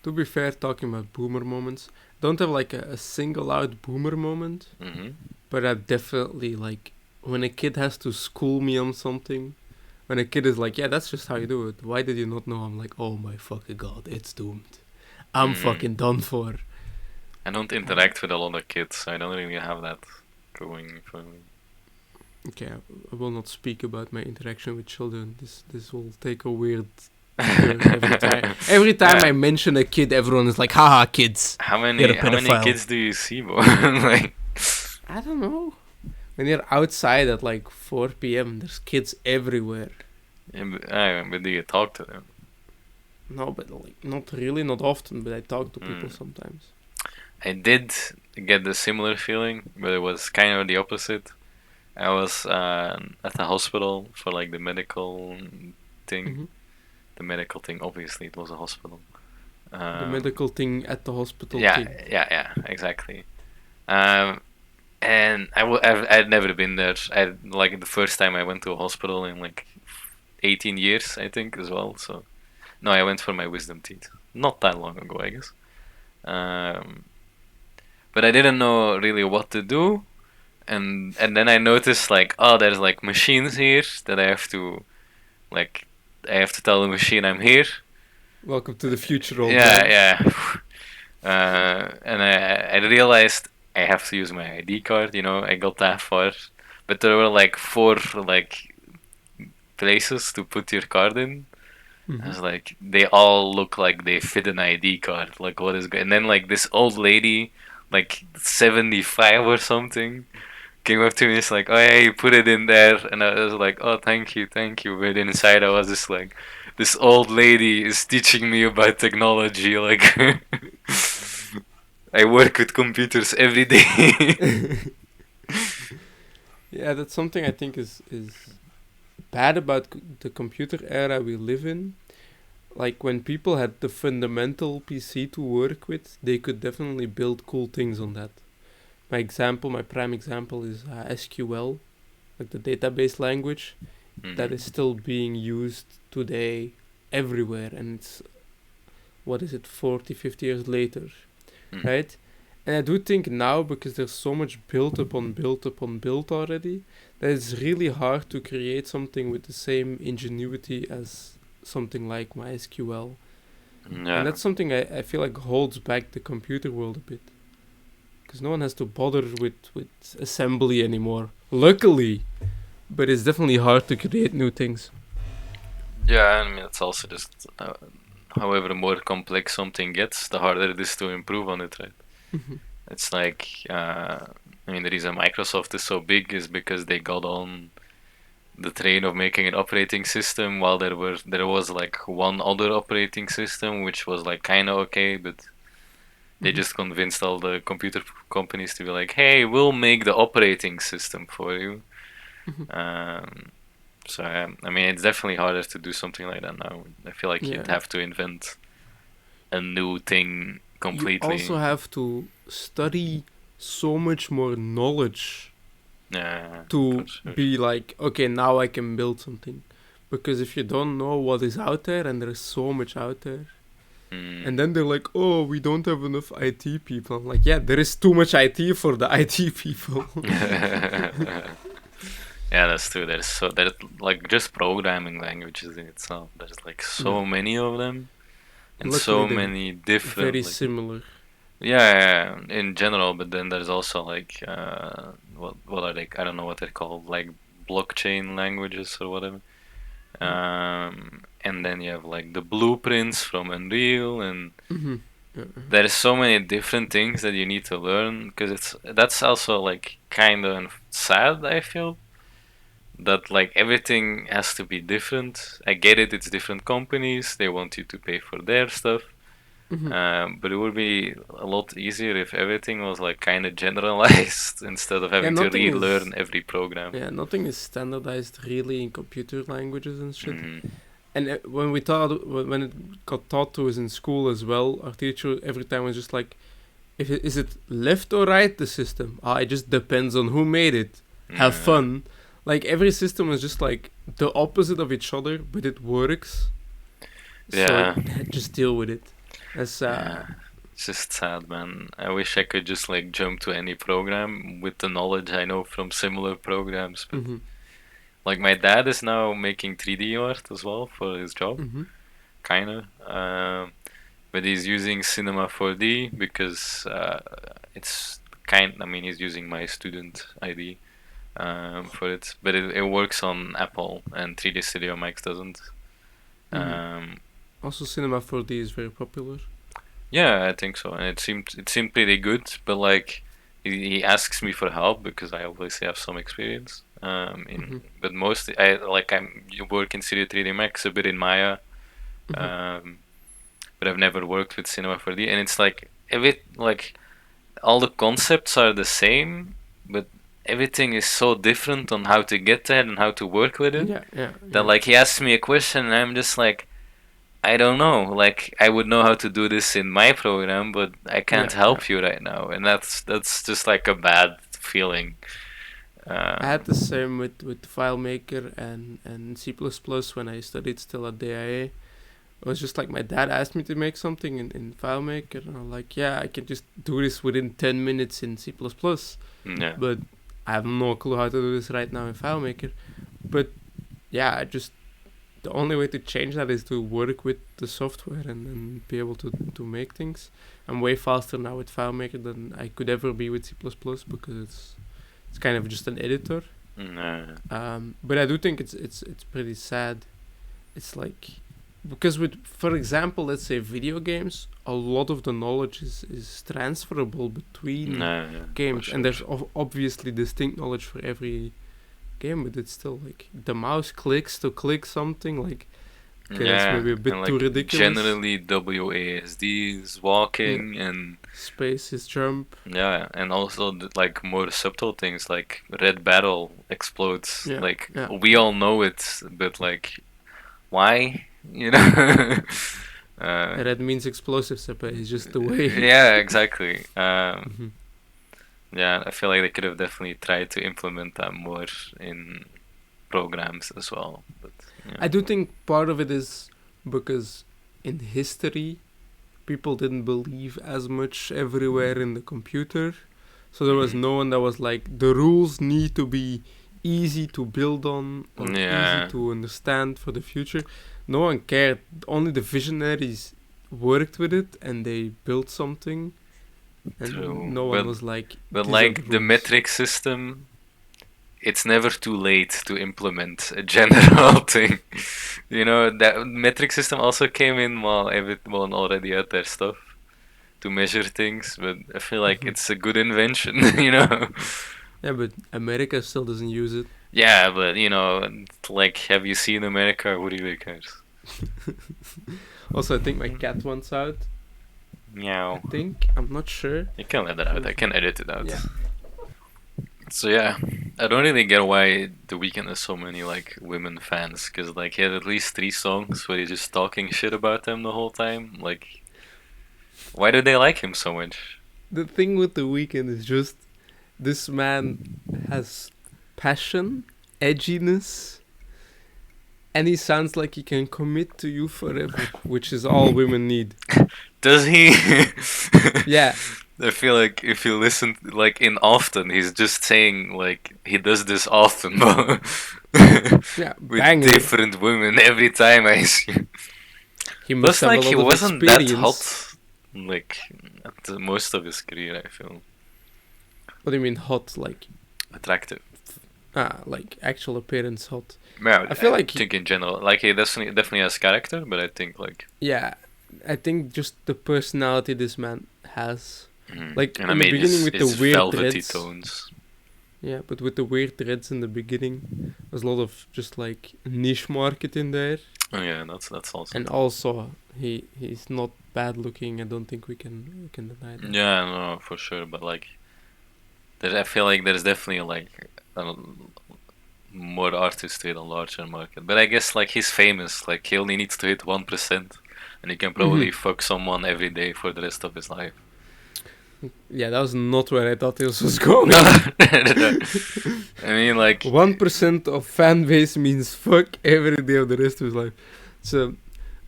To be fair, talking about boomer moments, don't have like a single out boomer moment, Hmm. but I definitely like when a kid has to school me on something. When a kid is like, "Yeah, that's just how you do it. Why did you not know?" I'm like, "Oh my fucking god, it's doomed. I'm Mm. fucking done for." I don't interact with a lot of kids, so I don't really have that going for me. Okay, I will not speak about my interaction with children. This will take a weird turn every time. Every time Yeah. I mention a kid, everyone is like, "Haha, kids, you're a How many pedophile." kids do you see, bro? Like, I don't know. When you're outside at like 4 p.m., there's kids everywhere. but do you talk to them? No, but like not really, not often. But I talk to people Mm. sometimes. I did get the similar feeling, but it was kind of the opposite. I was at the hospital for like the medical thing. Hmm. The medical thing, obviously, it was a hospital. The Um, medical thing at the hospital yeah, thing. yeah, exactly. Um, and I'd never been there. I like the first time I went to a hospital in like 18 years, I think, as well. So no, I went for my wisdom teeth. Not that long ago, I guess. Um, but I didn't know really what to do, and then I noticed like, oh, there's like machines here that like I have to tell the machine I'm here. Welcome to the future, old Yeah, man. yeah. And I realized I have to use my ID card. You know, I got that far, but there were like four like places to put your card in. I Hmm. was like, they all look like they fit an ID card. Like, what is good? And then like this old lady, like 75 or something, came up to me. It's like, oh yeah, you put it in there, and I was like, oh thank you, thank you. But inside I was just like, this old lady is teaching me about technology. Like, I work with computers every day. Yeah, that's something I think is bad about the computer era we live in. Like when people had the fundamental PC to work with, they could definitely build cool things on that. My prime example is SQL, like the database language that Mhm. is still being used today everywhere, and it's, what is it, 40, 50 years later, Mhm. right? And I do think now, because there's so much built upon built upon built already, that it's really hard to create something with the same ingenuity as something like MySQL. And Yeah. that's something I feel like holds back the computer world a bit. Because no one has to bother with assembly anymore. Luckily. But it's definitely hard to create new things. Yeah, I mean, it's also just however more complex something gets, the harder it is to improve on it, right? Mhm. It's like, I mean, the reason Microsoft is so big is because they got on the train of making an operating system while there was like one other operating system which was like kind of okay, but they Mhm. just convinced all the computer companies to be like, hey, we'll make the operating system for you. Mhm. Um, so I mean, it's definitely harder to do something like that now. I feel like you'd Yeah. have to invent a new thing You also completely. have to study so much more knowledge Yeah, for to sure. be like, okay, now I can build something. Because if you don't know what is out there, and there's so much out there, Mm. and then they're like, oh, we don't have enough IT people. I'm like, yeah, there is too much IT for the IT people. Yeah, that's true. There's like just programming languages in itself. There's like Yeah. so many of them and Luckily, so they're many different very like similar. yeah, in general. But then there's also like what are they? I don't know what they're called, like blockchain languages or whatever. And then you have like the blueprints from Unreal, and Mm-hmm. there's so many different things that you need to learn because that's also like kind of sad. I feel that like everything has to be different. I get it; it's different companies. They want you to pay for their stuff. Mm-hmm. But it would be a lot easier if everything was like kind of generalized instead of Yeah, having to nothing is. relearn every program. Yeah, nothing is standardized really in computer languages and shit. Hmm. And when it got taught to us in school as well, our teacher every time was just like, is it left or right the system? Ah, it just depends on who made it. Have Yeah, fun. Like every system is just like the opposite of each other, but it works. So yeah, just deal with it. That's yeah. It's just sad, man. I wish I could just like jump to any program with the knowledge I know from similar programs. But mhm. like my dad is now making 3D art as well for his job, Mhm. kinda. But he's using Cinema 4D because it's kind. I mean, he's using my student ID for it, but it works on Apple and 3D Studio Max doesn't. Mhm. Um, Also, Cinema 4D is very popular. yeah, I think so, and it seemed pretty good. But like, he asks me for help because I obviously have some experience. Mhm. But mostly you work in Studio 3D Max, a bit in Maya, Mhm. um, but I've never worked with Cinema 4D, and it's like like all the concepts are the same, but everything is so different on how to get there and how to work with it Yeah, yeah, that yeah, like he asks me a question and I'm just like I don't know. Like I would know how to do this in my program, but I yeah, can't yeah. help you right now, and that's just like a bad feeling. I had Um, the same with FileMaker and C++ when I studied still at DIA. It was just like my dad asked me to make something in FileMaker, and I'm like, yeah, I can just do this within 10 minutes in C++, yeah, but I have no clue how to do this right now in FileMaker. But yeah, the only way to change that is to work with the software and be able to make things. I'm way faster now with FileMaker than I could ever be with C++ because it's kind of just an editor. no, But I do think it's pretty sad. It's like because with, for example, let's say video games, a lot of the knowledge is transferable between no, yeah, for games, and sure. there's obviously distinct knowledge for every game, but it's still like the mouse clicks to click something. Like Okay, that's Yeah, maybe a and bit too like ridiculous. generally WASDs, Yeah, walking, and space is jump. yeah, and also like more subtle things like red barrel explodes. Yeah, Like yeah. we all know it, but like why? You know? uh, And that means explosive sepa. It's just the way. yeah, exactly. Mhm. Yeah, I feel like they could have definitely tried to implement that more in programs as well. But yeah. I do think part of it is because in history, people didn't believe as much everywhere in the computer. So there was Hmm. no one that was like, the rules need to be easy to build on or easy Yeah, to understand for the future. No one cared. Only the visionaries worked with it and they built something. And true. no one was like, But these are the like the rules. metric system, it's never too late to implement a general thing. You know, that metric system also came in while everyone already had their stuff to measure things, but I feel like Mhm. it's a good invention, you know? Yeah, but America still doesn't use it. Yeah, but you know, like, have you seen America? Who really cares? Also, I think my cat wants out. I Meow. think. I'm not sure. You can let it out. I can edit it out. Yeah. So yeah, I don't really get why The Weeknd has so many like women fans, because like he had at least 3 songs where he's just talking shit about them the whole time. Like, why do they like him so much? The thing with the weekend is just this man has passion, edginess, and he sounds like he can commit to you forever, which is all women need. Does he? Yeah, I feel like if you listen, like in often, he's just saying like he does this often, but yeah, with banger. different women every time I see. He must Plus, have a like he lot of wasn't that experience. hot, like at the most of his career. I feel What do you mean hot? attractive. Like actual appearance hot. Yeah, I I feel like think in general, like he definitely has character, but I think like yeah, I think just the personality this man has. Like and I in the mean beginning with the his weird velvety dreads. tones. Yeah, but with the weird dreads in the beginning, there's a lot of just like niche market in there. Oh yeah, that's also And true. also he's not bad looking. I don't think we can deny that. Yeah, no, for sure. But like, I feel like there's definitely like a more artists with a larger market. But I guess like he's famous. Like he only needs to hit 1%, and he can Hmm. probably fuck someone every day for the rest of his life. Yeah, that was not where I thought this was No, going. I mean like 1% of fan base means fuck every day of the rest of his life. It's a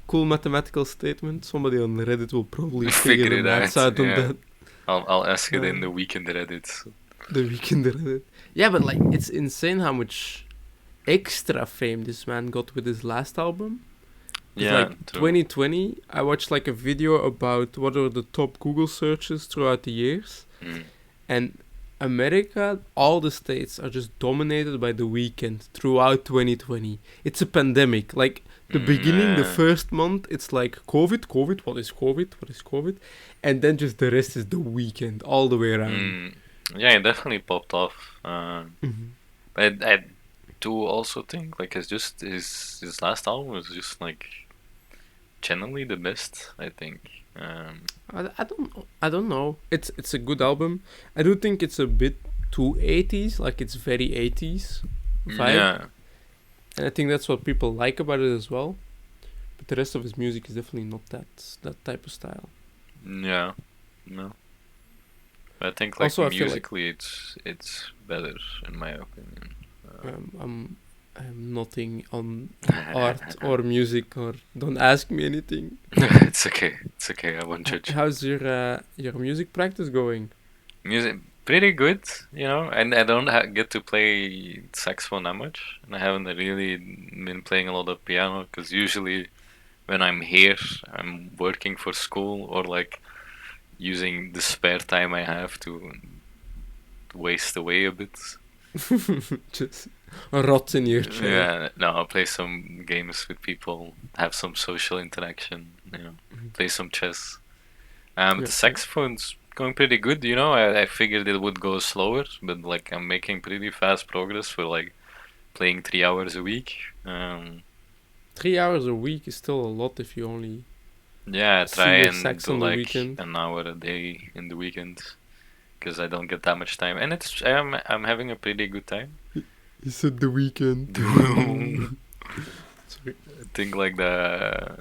cool mathematical statement. Somebody on Reddit will probably figure figure the it maths out. out on Yeah, that. I'll ask it in Uh, the weekend Reddit. the weekend Reddit. Yeah, but like it's insane how much extra fame this man got with his last album. Because Yeah, like true. 2020, I watched like a video about what are the top Google searches throughout the years, Mm. and America, all the states are just dominated by the weekend throughout 2020. It's a pandemic. Like the beginning, the Yeah. first month, it's like COVID, COVID. What is COVID? What is COVID? And then just the rest is the weekend all the way around. Mm. Yeah, it definitely popped off. Hmm. But I do also think like it's just his last album was just like genuinely the best. I think. I don't know. It's a good album. I do think it's a bit too 80s, like it's very 80s vibe. Yeah. And I think that's what people like about it as well. But the rest of his music is definitely not that type of style. Yeah. No. I think like Also, I feel like musically it's better in my opinion. I'm nothing on art or music or don't ask me anything. It's okay. It's okay. I won't judge. How's your music practice going? Music pretty good, you know. And I don't get to play saxophone that much, and I haven't really been playing a lot of piano because usually when I'm here, I'm working for school or like using the spare time I have to waste away a bit. Just rot in your chair. Yeah, no, I'll play some games with people, have some social interaction, you know, Mhm. play some chess. Yeah, The yeah. saxophone's going pretty good, you know. I figured it would go slower, but like I'm making pretty fast progress for like playing 3 hours a week. 3 hours a week is still a lot if you only Yeah, I try see your and sex do on the like weekend. an hour a day in the weekend because I don't get that much time, and I'm having a pretty good time. You said the weekend. I Sorry. think like the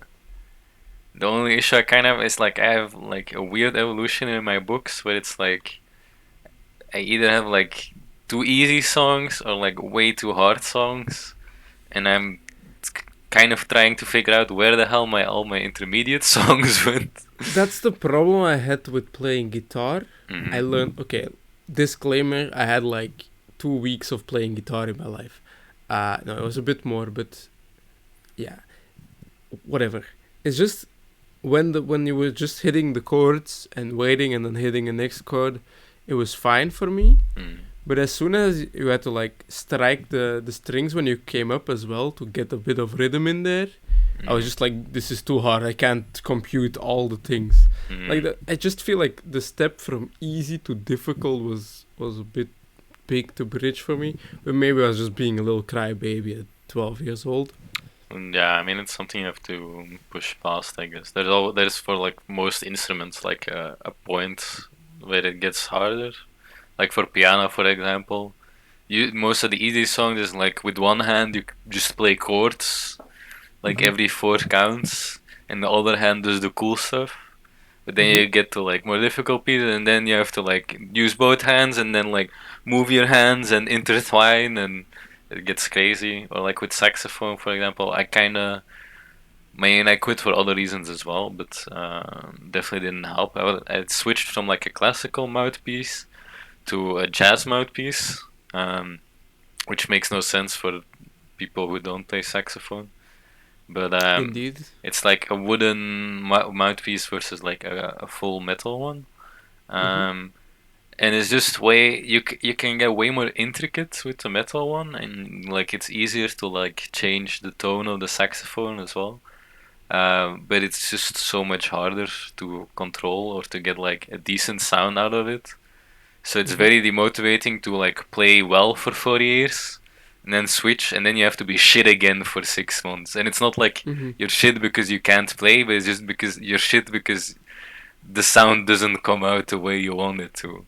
only issue I kind of is like I have like a weird evolution in my books where it's like I either have like too easy songs or like way too hard songs, and I'm kind of trying to figure out where the hell my all my intermediate songs went. That's the problem I had with playing guitar. I Hmm. learned, okay, disclaimer, I had like 2 weeks of playing guitar in my life. No, it was a bit more, but yeah, whatever. It's just when you were just hitting the chords and waiting and then hitting the next chord, it was fine for me. Mm. But as soon as you had to like strike the strings when you came up as well to get a bit of rhythm in there, I was Mm. just like, this is too hard. I can't compute all the things. Like Mm. I just feel like the step from easy to difficult was a bit big to bridge for me. But maybe I was just being a little crybaby at 12 years old. And yeah, I mean it's something you have to push past, I guess. There's for like most instruments like a point where it gets harder. Like for piano, for example, you most of the easy songs is like with one hand you just play chords, like Mhm. every four counts, and the other hand does the cool stuff. But then Mhm. you get to like more difficult pieces, and then you have to like use both hands, and then like move your hands and intertwine, and it gets crazy. Or like with saxophone, for example, I quit for other reasons as well, but definitely didn't help. I switched from like a classical mouthpiece to a jazz mouthpiece, um, which makes no sense for people who don't play saxophone. But Indeed. it's like a wooden mouthpiece versus like a full metal one. Mhm. Um, and it's just way you can get way more intricate with the metal one, and like it's easier to like change the tone of the saxophone as well. But it's just so much harder to control or to get like a decent sound out of it. So it's Mhm. very demotivating to like play well for 4 years and then switch, and then you have to be shit again for 6 months. And it's not like Mhm. you're shit because you can't play, but it's just because you're shit because the sound doesn't come out the way you want it to.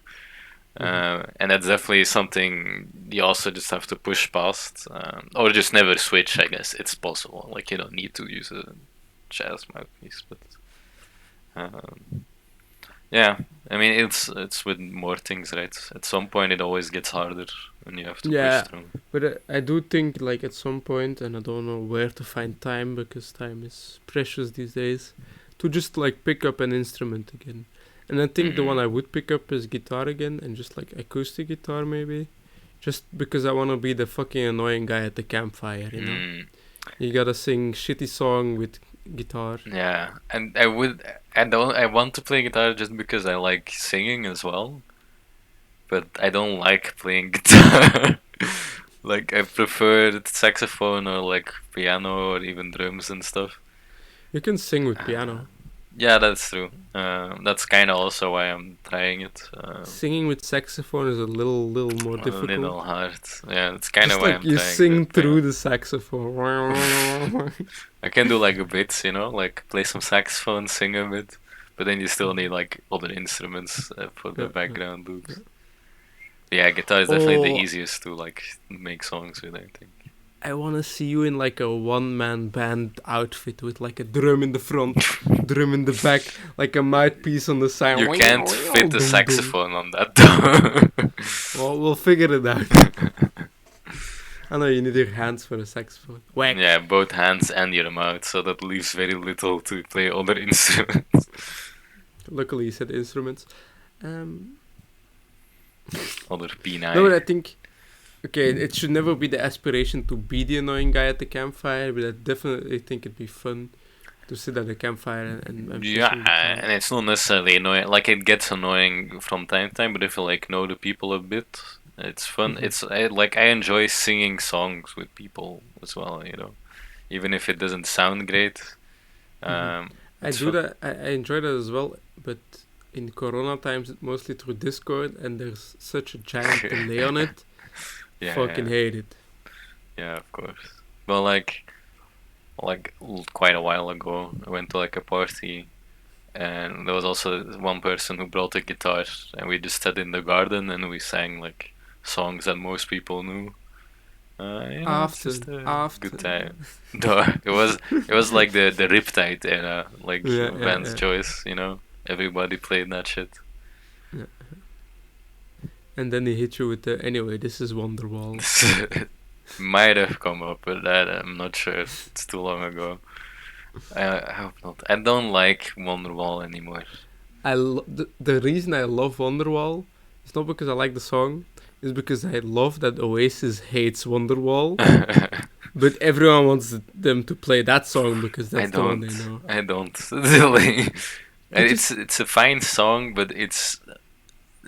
Mhm. And that's definitely something you also just have to push past, or just never switch. I guess it's possible. Like you don't need to use a jazz mouthpiece, but um, yeah, I mean it's with more things, right? At some point, it always gets harder when you have to push Yeah, through. but I do think like at some point, and I don't know where to find time because time is precious these days, to just like pick up an instrument again. And I think the one Hmm. I would pick up is guitar again, and just like acoustic guitar maybe, just because I want to be the fucking annoying guy at the campfire, you know. Mm, You gotta sing shitty song with guitar. yeah, and I want to play guitar just because I like singing as well, but I don't like playing guitar. Like I prefer saxophone or like piano or even drums and stuff. You can sing with Uh, piano. yeah, that's true. That's kind of also why I'm trying it. Singing with saxophone is a little more A difficult. little hard. Yeah, that's kind of Just why like I'm you trying the sing through piano. the saxophone. I can do like bits, like play some saxophone, sing a bit, but then you still need like other instruments for the Yeah, yeah, background yeah. loops. Yeah, guitar is definitely the Oh, easiest to like make songs with, I think. I wanna see you in like a one-man band outfit with like a drum in the front, drum in the back, like a mouthpiece on the side. You can't fit a Boom, boom. saxophone on that though. Well, we'll figure it out. I know you need your hands for a saxophone. Yeah, Whack. both hands and your mouth, so that leaves very little to play other instruments. Luckily, you said instruments. Um, Other no, but peni. I think okay, it should never be the aspiration to be the annoying guy at the campfire, but I definitely think it'd be fun to sit at a campfire and play Yeah, some guitar. and it's not necessarily annoying. Like it gets annoying from time to time, but if you like know the people a bit, it's fun. Hmm. Like I enjoy singing songs with people as well. Even if it doesn't sound great, Hmm. I it's do fun. that. I enjoy that as well, but in Corona times, it's mostly through Discord, and there's such a giant delay on it. Yeah, Fucking hate it. yeah, of course. Well, like like quite a while ago. I went to like a party, and there was also one person who brought a guitar, and we just sat in the garden and we sang like songs that most people knew. It's just Often, a good time. often. No, it was like the Riptide era, like Yeah, yeah, Van's yeah, Choice. Everybody played that shit. yeah. And then he hit you with the anyway. This is Wonderwall. Might have come up with that. I'm not sure. It's too long ago. I hope not. I don't like Wonderwall anymore. The reason I love Wonderwall is not because I like the song. It's because I love that Oasis hates Wonderwall, but everyone wants them to play that song because I that's the one don't. they know. I don't. Really. It just It's a fine song, but it's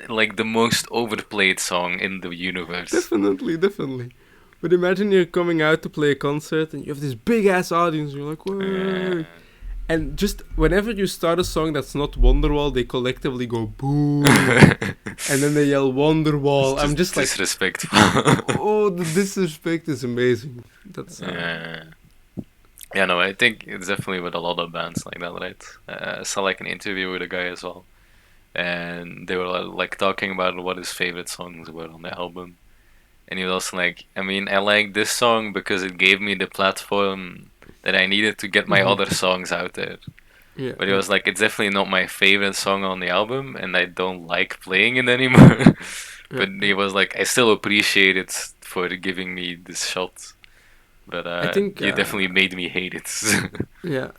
like the most overplayed song in the universe. definitely. But imagine you're coming out to play a concert and you have this big ass audience. And you're like, Uh, whoa. And just whenever you start a song that's not Wonderwall, they collectively go boo, and then they yell it's Wonderwall. I'm just just like, disrespectful. oh, the disrespect is amazing. That's Yeah. Yeah, no, I think it's definitely with a lot of bands like that, right? I saw like an interview with a guy as well, and they were like talking about what his favorite songs were on the album, and he was also like, I mean, I like this song because it gave me the platform that I needed to get my Mhm. other songs out there. Yeah, But he yeah, was like, it's definitely not my favorite song on the album, and I don't like playing it anymore. yeah. But he was like, I still appreciate it for giving me this shot. But I think, you definitely made me hate it. yeah,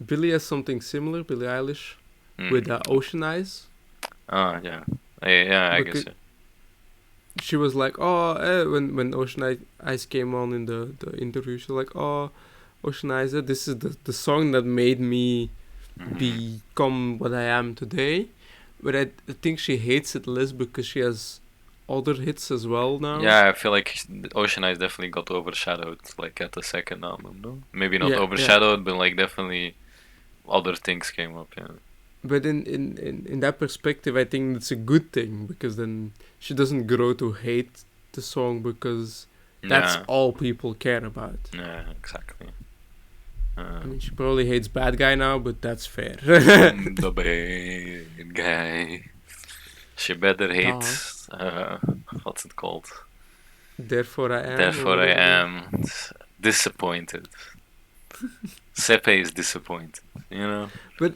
Billie has something similar, Billie Eilish, with Mm. Ocean Eyes. Ah, yeah. Yeah, I guess Because yeah. she was like, oh, when Eyes came on in the interview, she was like, oh, Ocean Eyes, this is the song that made me Mhm. become what I am today. But I think she hates it less because she has other hits as well now. Yeah, I feel like Ocean Eyes definitely got overshadowed, like at the second album, no? Maybe not Yeah, yeah. overshadowed, but like definitely other things came up, yeah. But in that perspective, I think it's a good thing because then she doesn't grow to hate the song because that's Yeah, all people care about. yeah, exactly. I mean, she probably hates Bad Guy now, but that's fair. The bad guy. She better hate, Duh. uh, what's it called? Therefore I am, or Therefore I whatever the. am disappointed. Sepe is disappointed, you know? But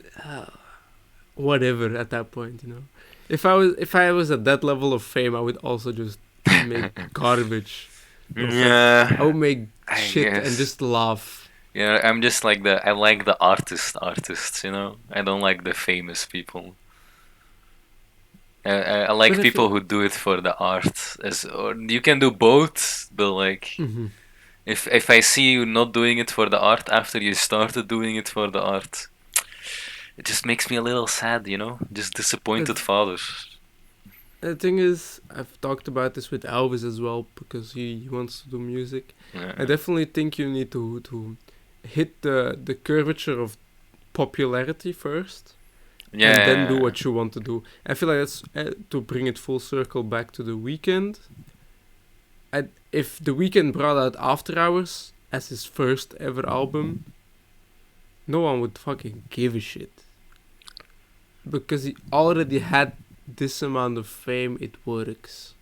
whatever at that point, you know. If I was at that level of fame, I would also just make garbage. I Yeah, would make I shit and guess. just laugh. Yeah, I'm just like I like the artists, you know? I don't like the famous people. I But like if it, people who do it for the art. Or you can do both, but like hmm if I see you not doing it for the art after you started doing it for the art, it just makes me a little sad, you know? Just the, disappointed father. the thing is, I've talked about this with Elvis as well because he wants to do music. I Yeah. definitely think you need to hit the curvature of popularity first and then do Yeah. what you want to do. I feel like that's to bring it full circle back to the weekend. If the weekend brought out After Hours as his first ever album, no one would fucking give a shit because he already had this amount of fame. It works.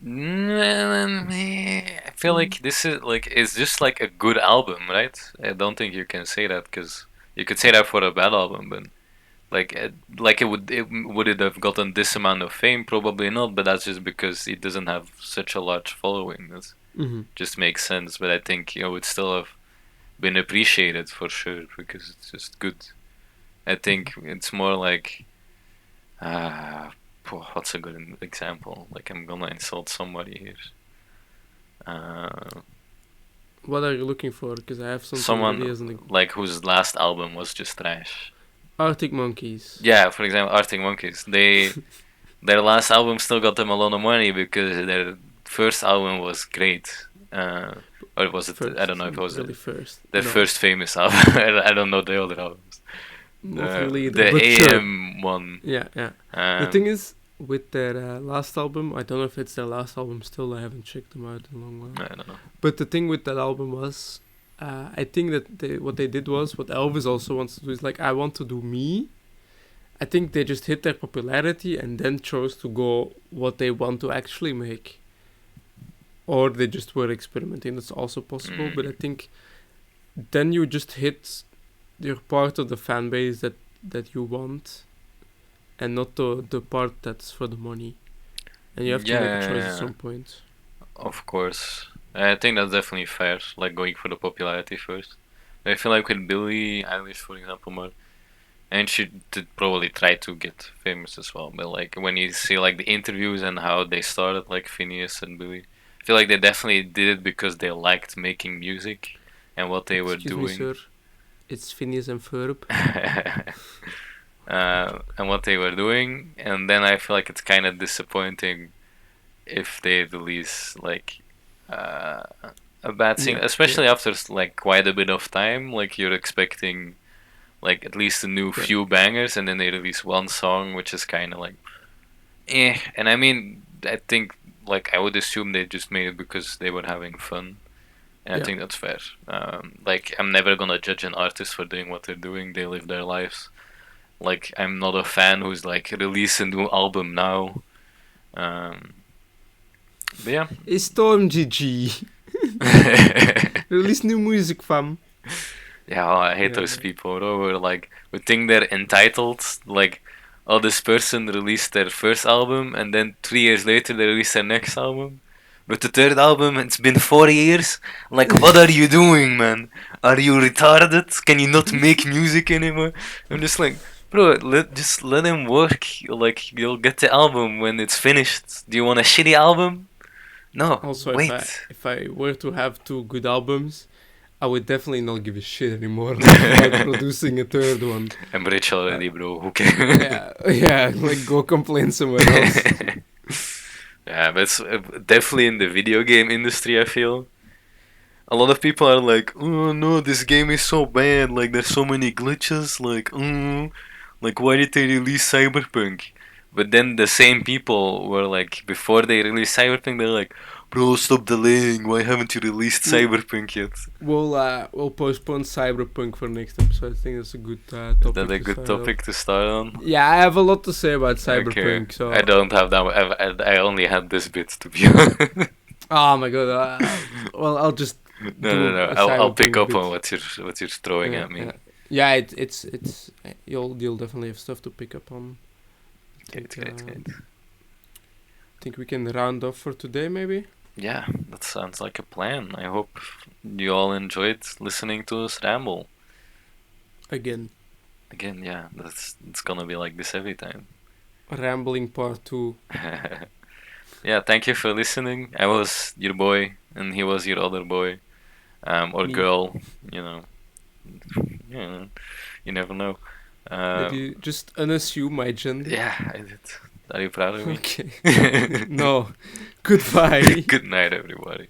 I feel like this is like it's just like a good album, right? I don't think you can say that because you could say that for a bad album, but like would it have gotten this amount of fame? Probably not, but that's just because it doesn't have such a large following. That hmm just makes sense. But I think it would still have been appreciated for sure because it's just good. I think it's more like uh, what's a good example? Like I'm gonna insult somebody here. Uh, What are you looking for? Because I have something ready someone as an like whose last album was just trash. Arctic Monkeys. Yeah, for example, Arctic Monkeys. Their last album still got them a lot of money because their first album was great. Or was it? I don't First, know if it not was really first. their No, first famous album. I don't know the other albums. not really either. The But sure. AM one. Yeah, yeah. The Um, thing is, with their last album, I don't know if it's their last album still. I haven't checked them out in a long while. I don't know. But the thing with that album was, I think that what they did was what Elvis also wants to do is like, I want to do me. I think they just hit their popularity and then chose to go what they want to actually make, or they just were experimenting. That's also possible. But I think then you just hit your part of the fan base that you want, and not the part that's for the money. And you have to Yeah, make a yeah, choice at yeah. some point. Of course. I think that's definitely fair, like going for the popularity first. But I feel like with Billie Eilish, for example, more, and she did probably try to get famous as well. But like when you see like the interviews and how they started, like Phineas and Billie, I feel like they definitely did it because they liked making music and what they were Excuse me, doing. sir. It's Phineas and Ferb. And what they were doing, and then I feel like it's kind of disappointing if they release like uh, a bad single, Yeah, yeah, especially after like quite a bit of time. Like you're expecting like at least a new yeah, few bangers, and then they release one song which is kind of like eh. And I mean, I think like I would assume they just made it because they were having fun. And I yeah. think that's fair. Like I'm never gonna judge an artist for doing what they're doing. They live their lives. Like I'm not a fan who's like release a new album now. Um, but yeah. Hey, Storm GG. Release new music, fam. Yeah, oh, I hate Yeah, those people, bro. Who are like, we think they're entitled. Like, oh, this person released their first album, and then 3 years later they release their next album. But the third album, it's been 4 years. Like, what are you doing, man? Are you retarded? Can you not make music anymore? I'm just like, bro, just let him work. Like, you'll get the album when it's finished. Do you want a shitty album? No, also, wait. if I were to have two good albums, I would definitely not give a shit anymore about producing a third one. I'm rich Uh, already, bro. Who cares? yeah, yeah, like go complain somewhere else. Yeah, but it's definitely in the video game industry, I feel. A lot of people are like, oh no, this game is so bad, like there's so many glitches, like why did they release Cyberpunk? But then the same people were like, before they released Cyberpunk, they're like, bro, stop delaying, why haven't you released We'll Cyberpunk yet? we'll postpone Cyberpunk for next episode. I think that's a good Is that topic a to good start on. topic to start on? Yeah, I have a lot to say about Okay, Cyberpunk. So, I don't have that, I only had this bit to be honest. oh my god. Well, I'll just No, no, do no. a I'll pick Cyberpunk up bit. on what you're throwing Yeah, at me. yeah, yeah. It's you'll definitely have stuff to pick up on. Great, great, great. Think we can round off for today, maybe. Yeah, that sounds like a plan. I hope you all enjoyed listening to us ramble. Again, Again, yeah, it's gonna be like this every time. rambling part 2. Yeah, thank you for listening. I was your boy, and he was your other boy, or Me. girl. You know, yeah, you never know. Did Um, you just unassume my gender? yeah, I did. Are you proud of me? Okay. No. Goodbye. Good night, everybody.